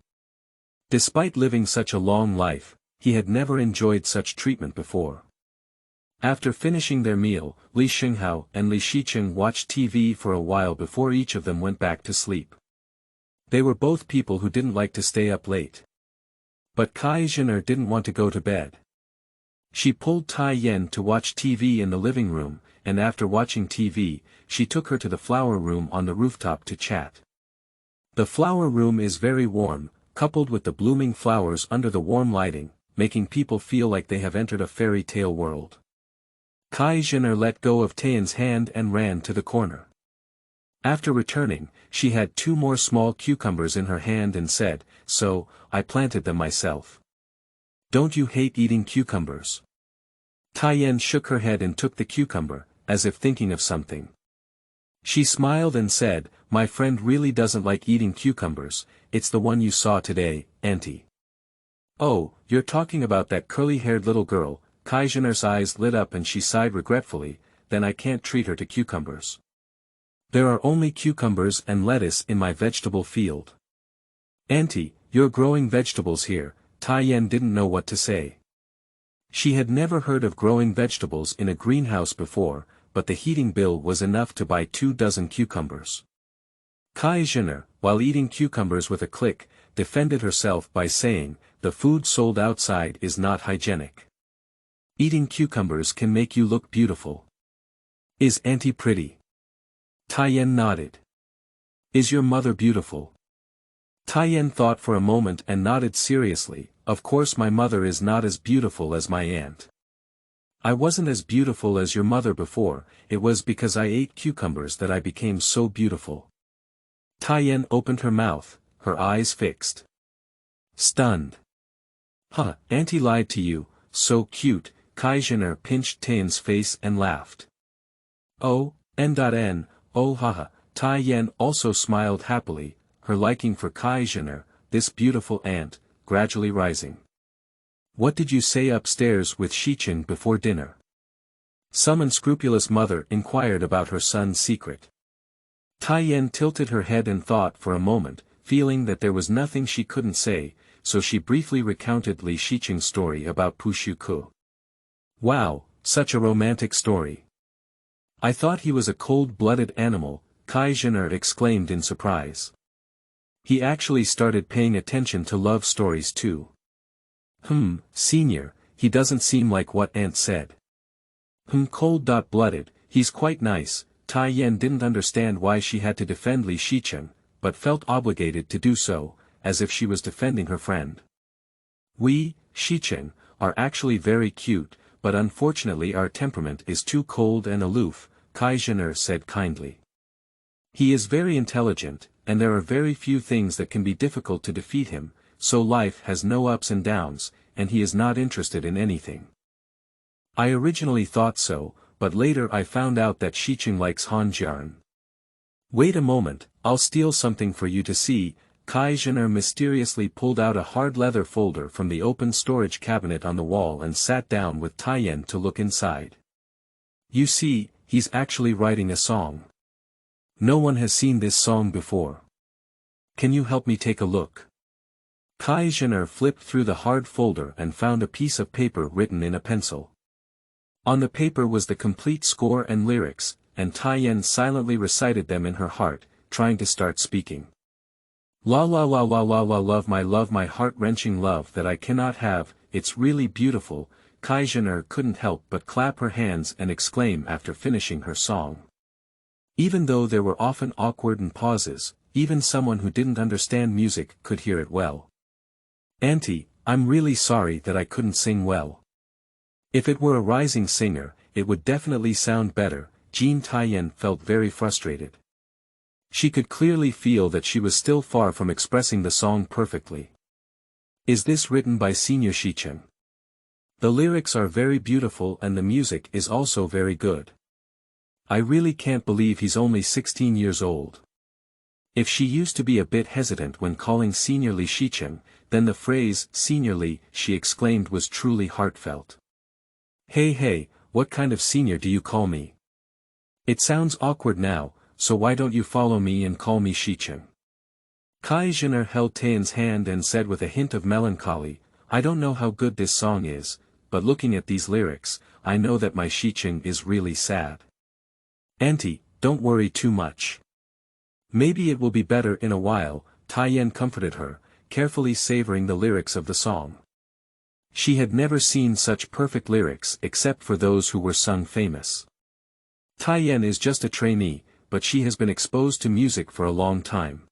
Despite living such a long life, he had never enjoyed such treatment before. After finishing their meal, Xicheng and Xicheng watched TV for a while before each of them went back to sleep. They were both people who didn't like to stay up late. But Xicheng didn't want to go to bed. She pulled Taiyan to watch TV in the living room, and after watching TV, she took her to the flower room on the rooftop to chat. The flower room is very warm, coupled with the blooming flowers under the warm lighting, making people feel like they have entered a fairy tale world. Xicheng let go of Taiyan's hand and ran to the corner. After returning, she had 2 more small cucumbers in her hand and said, "So, I planted them myself. Don't you hate eating cucumbers?" Taiyan shook her head and took the cucumber, as if thinking of something. She smiled and said, "My friend really doesn't like eating cucumbers, it's the one you saw today, auntie." "Oh, you're talking about that curly-haired little girl." Xicheng's eyes lit up and she sighed regretfully, "Then I can't treat her to cucumbers. There are only cucumbers and lettuce in my vegetable field." "Auntie, you're growing vegetables here." Taiyan didn't know what to say. She had never heard of growing vegetables in a greenhouse before, but the heating bill was enough to buy 2 dozen cucumbers. Xicheng, while eating cucumbers with a click, defended herself by saying, "The food sold outside is not hygienic. Eating cucumbers can make you look beautiful." "Is auntie pretty?" Taiyan nodded. "Is your mother beautiful?" Taiyan thought for a moment and nodded seriously. "Of course my mother is not as beautiful as my aunt. I wasn't as beautiful as your mother before, it was because I ate cucumbers that I became so beautiful." Taiyan opened her mouth, her eyes fixed. Stunned. "Huh, auntie lied to you, so cute." Xicheng pinched Taiyan's face and laughed. "Oh, n.n, oh haha." Taiyan also smiled happily, her liking for Xicheng, this beautiful aunt, gradually rising. "What did you say upstairs with Xicheng before dinner?" Some unscrupulous mother inquired about her son's secret. Taiyan tilted her head and thought for a moment, feeling that there was nothing she couldn't say, so she briefly recounted Xicheng's story about Pushuku. "Wow, such a romantic story. I thought he was a cold-blooded animal," Xicheng exclaimed in surprise. "He actually started paying attention to love stories too." Senior, he doesn't seem like what Aunt said." Cold-blooded, he's quite nice." Taiyan didn't understand why she had to defend Xicheng, but felt obligated to do so, as if she was defending her friend. "We, Xicheng, are actually very cute, but unfortunately our temperament is too cold and aloof," Xicheng said kindly. "He is very intelligent, and there are very few things that can be difficult to defeat him, so life has no ups and downs, and he is not interested in anything." "I originally thought so, but later I found out that Xicheng likes Han Jian." "Wait a moment, I'll steal something for you to see." Xicheng mysteriously pulled out a hard leather folder from the open storage cabinet on the wall and sat down with Taiyan to look inside. "You see, he's actually writing a song. No one has seen this song before. Can you help me take a look?" Xicheng flipped through the hard folder and found a piece of paper written in a pencil. On the paper was the complete score and lyrics, and Taiyan silently recited them in her heart, trying to start speaking. "La la la la la la love, my heart-wrenching love that I cannot have, it's really beautiful." Xicheng couldn't help but clap her hands and exclaim after finishing her song. Even though there were often awkward pauses, even someone who didn't understand music could hear it well. "Auntie, I'm really sorry that I couldn't sing well. If it were a rising singer, it would definitely sound better. Taiyan felt very frustrated. She could clearly feel that she was still far from expressing the song perfectly. Is this written by Senior Xicheng? The lyrics are very beautiful and the music is also very good. I really can't believe he's only 16 years old. If she used to be a bit hesitant when calling Senior Li Xicheng, then the phrase, Senior Li, she exclaimed was truly heartfelt. Hey, what kind of senior do you call me? It sounds awkward now, so why don't you follow me and call me Xicheng? Xicheng held Taiyan's hand and said with a hint of melancholy, I don't know how good this song is, but looking at these lyrics, I know that my Xicheng is really sad. Auntie, don't worry too much. Maybe it will be better in a while, Taiyan comforted her, carefully savoring the lyrics of the song. She had never seen such perfect lyrics except for those who were sung famous. Taiyan is just a trainee, but she has been exposed to music for a long time.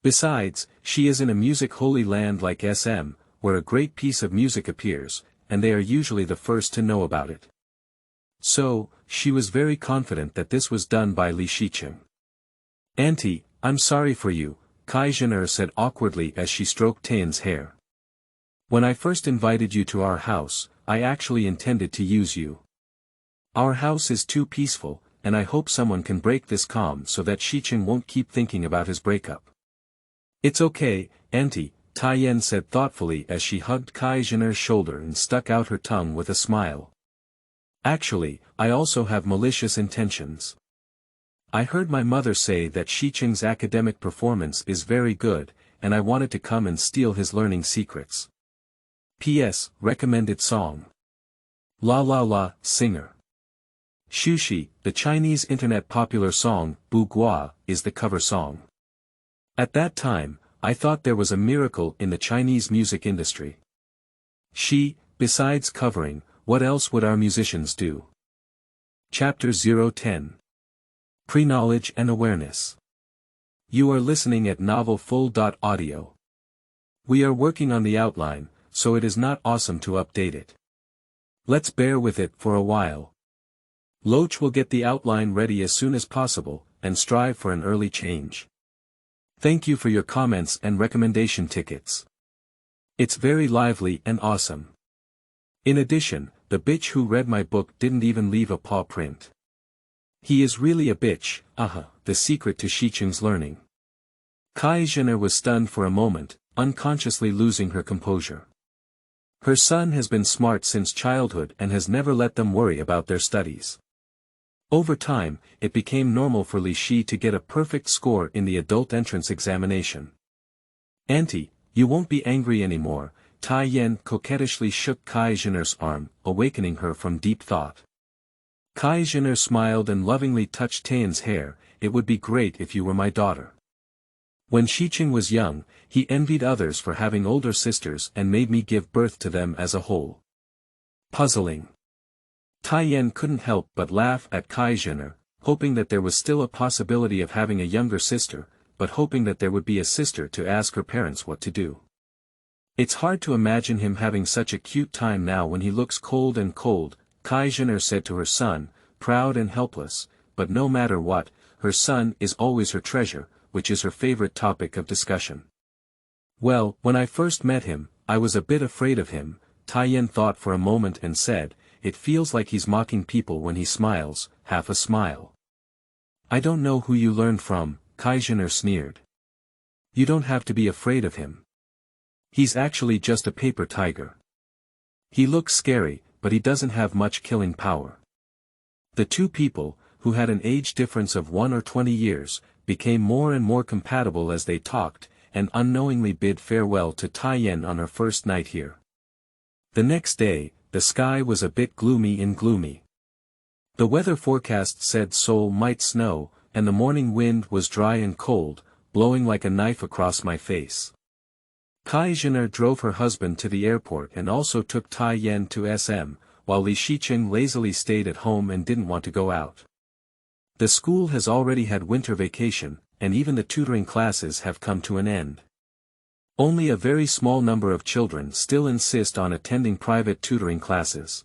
Besides, she is in a music holy land like SM, where a great piece of music appears, and they are usually the first to know about it. So, she was very confident that this was done by Li Xicheng. Auntie, I'm sorry for you, Xicheng said awkwardly as she stroked Taiyan's hair. When I first invited you to our house, I actually intended to use you. Our house is too peaceful, and I hope someone can break this calm so that Xicheng won't keep thinking about his breakup. It's okay, Auntie, Taiyan said thoughtfully as she hugged Xicheng's shoulder and stuck out her tongue with a smile. Actually, I also have malicious intentions. I heard my mother say that Xicheng's academic performance is very good, and I wanted to come and steal his learning secrets. P.S. Recommended song. La La La, singer. Xuxi, the Chinese internet popular song, Bu Gua, is the cover song. At that time, I thought there was a miracle in the Chinese music industry. Besides covering, what else would our musicians do? Chapter 010. Preknowledge and Awareness. You are listening at Novel Full.audio. We are working on the outline, so it is not awesome to update it. Let's bear with it for a while. Loach will get the outline ready as soon as possible, and strive for an early change. Thank you for your comments and recommendation tickets. It's very lively and awesome. In addition, the bitch who read my book didn't even leave a paw print. He is really a bitch, the secret to Xicheng's learning. Xicheng was stunned for a moment, unconsciously losing her composure. Her son has been smart since childhood and has never let them worry about their studies. Over time, it became normal for Li Shi to get a perfect score in the adult entrance examination. Auntie, you won't be angry anymore, Taiyan coquettishly shook Xicheng's arm, awakening her from deep thought. Xicheng smiled and lovingly touched Taiyan's hair, it would be great if you were my daughter. When Xicheng was young, he envied others for having older sisters and made me give birth to them as a whole. Puzzling. Taiyan couldn't help but laugh at Xicheng, hoping that there was still a possibility of having a younger sister, but hoping that there would be a sister to ask her parents what to do. It's hard to imagine him having such a cute time now when he looks cold, Xicheng said to her son, proud and helpless, but no matter what, her son is always her treasure, which is her favorite topic of discussion. Well, when I first met him, I was a bit afraid of him, Taiyan thought for a moment and said, it feels like he's mocking people when he smiles, half a smile. I don't know who you learned from, Xicheng sneered. You don't have to be afraid of him. He's actually just a paper tiger. He looks scary, but he doesn't have much killing power. The two people, who had an age difference of 1 or 20 years, became more and more compatible as they talked, and unknowingly bid farewell to Taiyan on her first night here. The next day, the sky was a bit gloomy. The weather forecast said Seoul might snow, and the morning wind was dry and cold, blowing like a knife across my face. Xicheng drove her husband to the airport and also took Taiyan to SM, while Li Xicheng lazily stayed at home and didn't want to go out. The school has already had winter vacation, and even the tutoring classes have come to an end. Only a very small number of children still insist on attending private tutoring classes.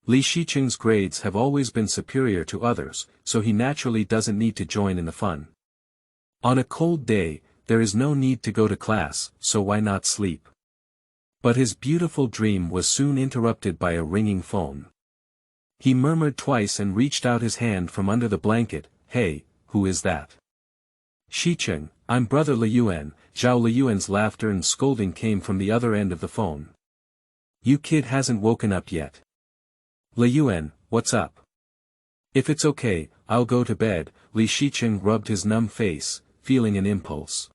Li Xicheng's grades have always been superior to others, so he naturally doesn't need to join in the fun. On a cold day, there is no need to go to class, so why not sleep? But his beautiful dream was soon interrupted by a ringing phone. He murmured twice and reached out his hand from under the blanket. "Hey, who is that?" "Xicheng, I'm brother Liyuan." Zhao Liyuan's laughter and scolding came from the other end of the phone. "You kid hasn't woken up yet." "Liyuan, what's up?" "If it's okay, I'll go to bed." Li Xicheng rubbed his numb face, feeling an impulse.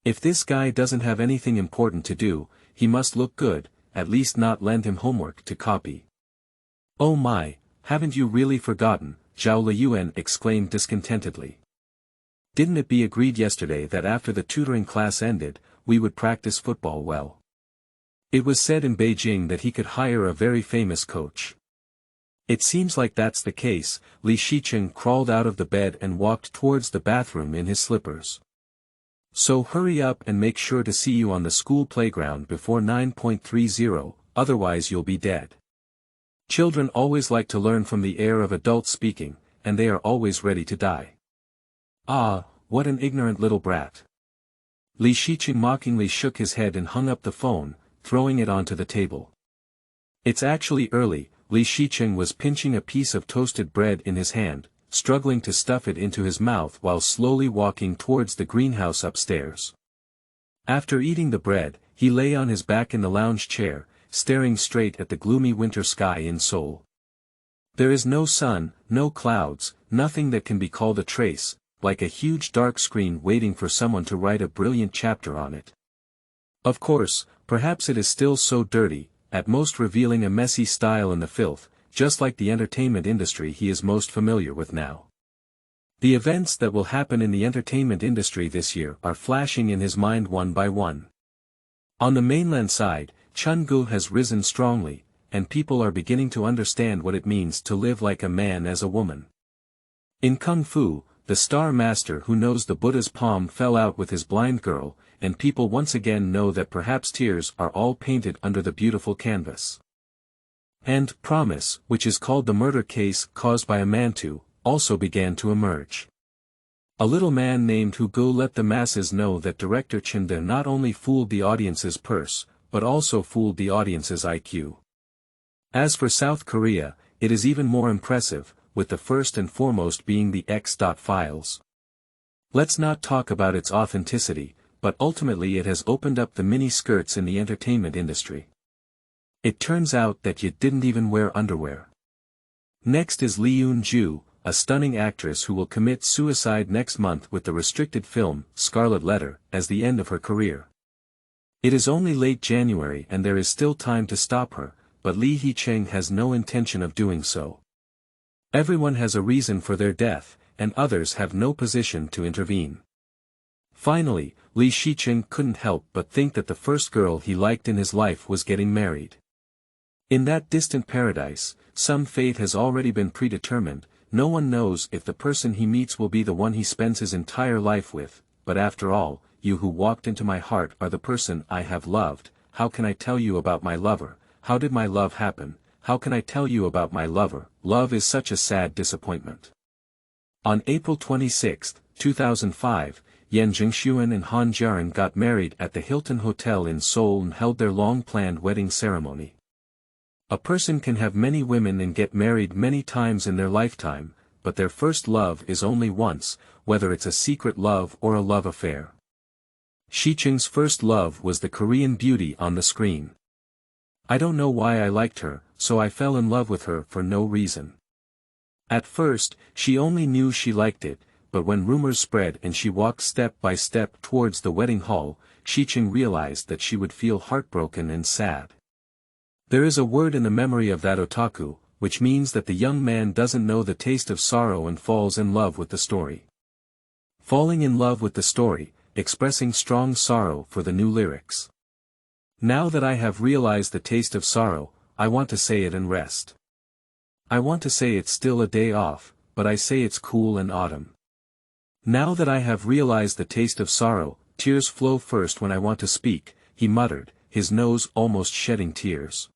If this guy doesn't have anything important to do, he must look good, at least not lend him homework to copy. "Oh my, haven't you really forgotten?" Zhao Liyuan exclaimed discontentedly. "Didn't it be agreed yesterday that after the tutoring class ended, we would practice football well? It was said in Beijing that he could hire a very famous coach. It seems like that's the case." Li Xicheng crawled out of the bed and walked towards the bathroom in his slippers. "So hurry up and make sure to see you on the school playground before 9:30, otherwise you'll be dead. Children always like to learn from the air of adults speaking, and they are always ready to die." "Ah, what an ignorant little brat." Li Xicheng mockingly shook his head and hung up the phone, throwing it onto the table. "It's actually early." Li Xicheng was pinching a piece of toasted bread in his hand, struggling to stuff it into his mouth while slowly walking towards the greenhouse upstairs. After eating the bread, he lay on his back in the lounge chair, staring straight at the gloomy winter sky in Seoul. There is no sun, no clouds, nothing that can be called a trace, like a huge dark screen waiting for someone to write a brilliant chapter on it. Of course, perhaps it is still so dirty, at most revealing a messy style in the filth, just like the entertainment industry he is most familiar with now. The events that will happen in the entertainment industry this year are flashing in his mind one by one. On the mainland side, Chengdu has risen strongly, and people are beginning to understand what it means to live like a man as a woman. In Kung Fu, the star master who knows the Buddha's palm fell out with his blind girl, and people once again know that perhaps tears are all painted under the beautiful canvas. And Promise, which is called the murder case caused by a Mantu, also began to emerge. A little man named Hugo let the masses know that director Chinde not only fooled the audience's purse, but also fooled the audience's IQ. As for South Korea, it is even more impressive, with the first and foremost being the X.Files. Let's not talk about its authenticity, but ultimately it has opened up the mini-skirts in the entertainment industry. It turns out that you didn't even wear underwear. Next is Lee Eun-ju, a stunning actress who will commit suicide next month with the restricted film, Scarlet Letter, as the end of her career. It is only late January and there is still time to stop her, but Li Xicheng has no intention of doing so. Everyone has a reason for their death, and others have no position to intervene. Finally, Li Xicheng couldn't help but think that the first girl he liked in his life was getting married. In that distant paradise, some fate has already been predetermined. No one knows if the person he meets will be the one he spends his entire life with, but after all, you who walked into my heart are the person I have loved. How can I tell you about my lover? How did my love happen? How can I tell you about my lover? Love is such a sad disappointment. On April 26, 2005, Yan Jingxuan and Han Jiaren got married at the Hilton Hotel in Seoul and held their long-planned wedding ceremony. A person can have many women and get married many times in their lifetime, but their first love is only once, whether it's a secret love or a love affair. Xicheng's first love was the Korean beauty on the screen. I don't know why I liked her, so I fell in love with her for no reason. At first, she only knew she liked it, but when rumors spread and she walked step by step towards the wedding hall, Xicheng realized that she would feel heartbroken and sad. There is a word in the memory of that otaku, which means that the young man doesn't know the taste of sorrow and falls in love with the story. Falling in love with the story, expressing strong sorrow for the new lyrics. Now that I have realized the taste of sorrow, I want to say it and rest. I want to say it's still a day off, but I say it's cool and autumn. Now that I have realized the taste of sorrow, tears flow first when I want to speak, he muttered, his nose almost shedding tears.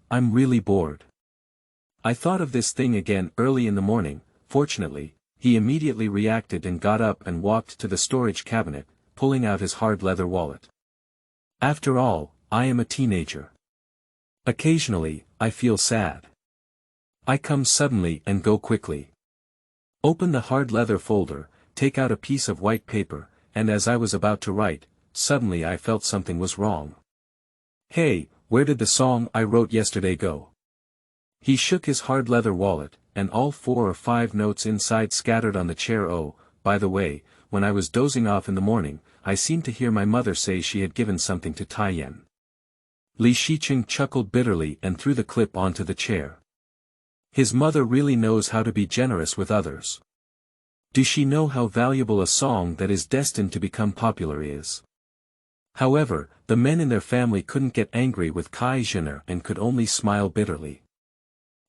I'm really bored. I thought of this thing again early in the morning. Fortunately, he immediately reacted and got up and walked to the storage cabinet, pulling out his hard leather wallet. After all, I am a teenager. Occasionally, I feel sad. I come suddenly and go quickly. Open the hard leather folder, take out a piece of white paper, and as I was about to write, suddenly I felt something was wrong. Hey, where did the song I wrote yesterday go? He shook his hard leather wallet, and all 4 or 5 notes inside scattered on the chair. Oh, by the way, when I was dozing off in the morning, I seemed to hear my mother say she had given something to Taiyan. Xicheng chuckled bitterly and threw the clip onto the chair. His mother really knows how to be generous with others. Does she know how valuable a song that is destined to become popular is? However, the men in their family couldn't get angry with Xicheng and could only smile bitterly.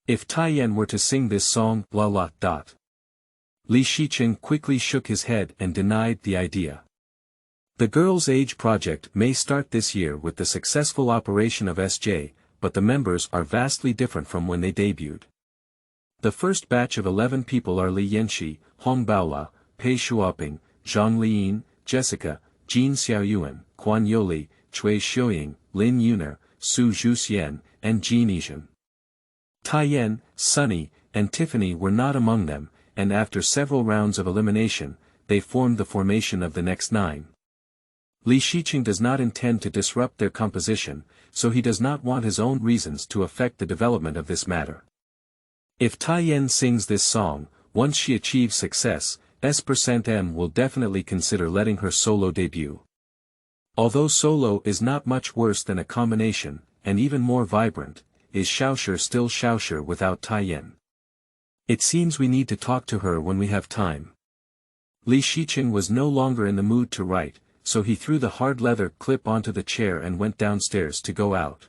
If Taiyan were to sing this song, Xicheng quickly shook his head and denied the idea. The Girls' Age project may start this year with the successful operation of SJ, but the members are vastly different from when they debuted. The first batch of 11 people are Li Yanxi, Hong Baola, Pei Shuoping, Zhang Liyin, Jessica, Jin Xiaoyuan, Quan Yoli, Cui Xiuying, Lin Yuner, Su Zhuxian, and Jin Yizhen. Taiyan, Sunny, and Tiffany were not among them, and after several rounds of elimination, they formed the formation of the next 9. Xicheng does not intend to disrupt their composition, so he does not want his own reasons to affect the development of this matter. If Taiyan sings this song, once she achieves success, S% will definitely consider letting her solo debut. Although solo is not much worse than a combination, and even more vibrant, is Xiaoshi still Xiaoshi without Taiyan? It seems we need to talk to her when we have time. Xicheng was no longer in the mood to write, so he threw the hard leather clip onto the chair and went downstairs to go out.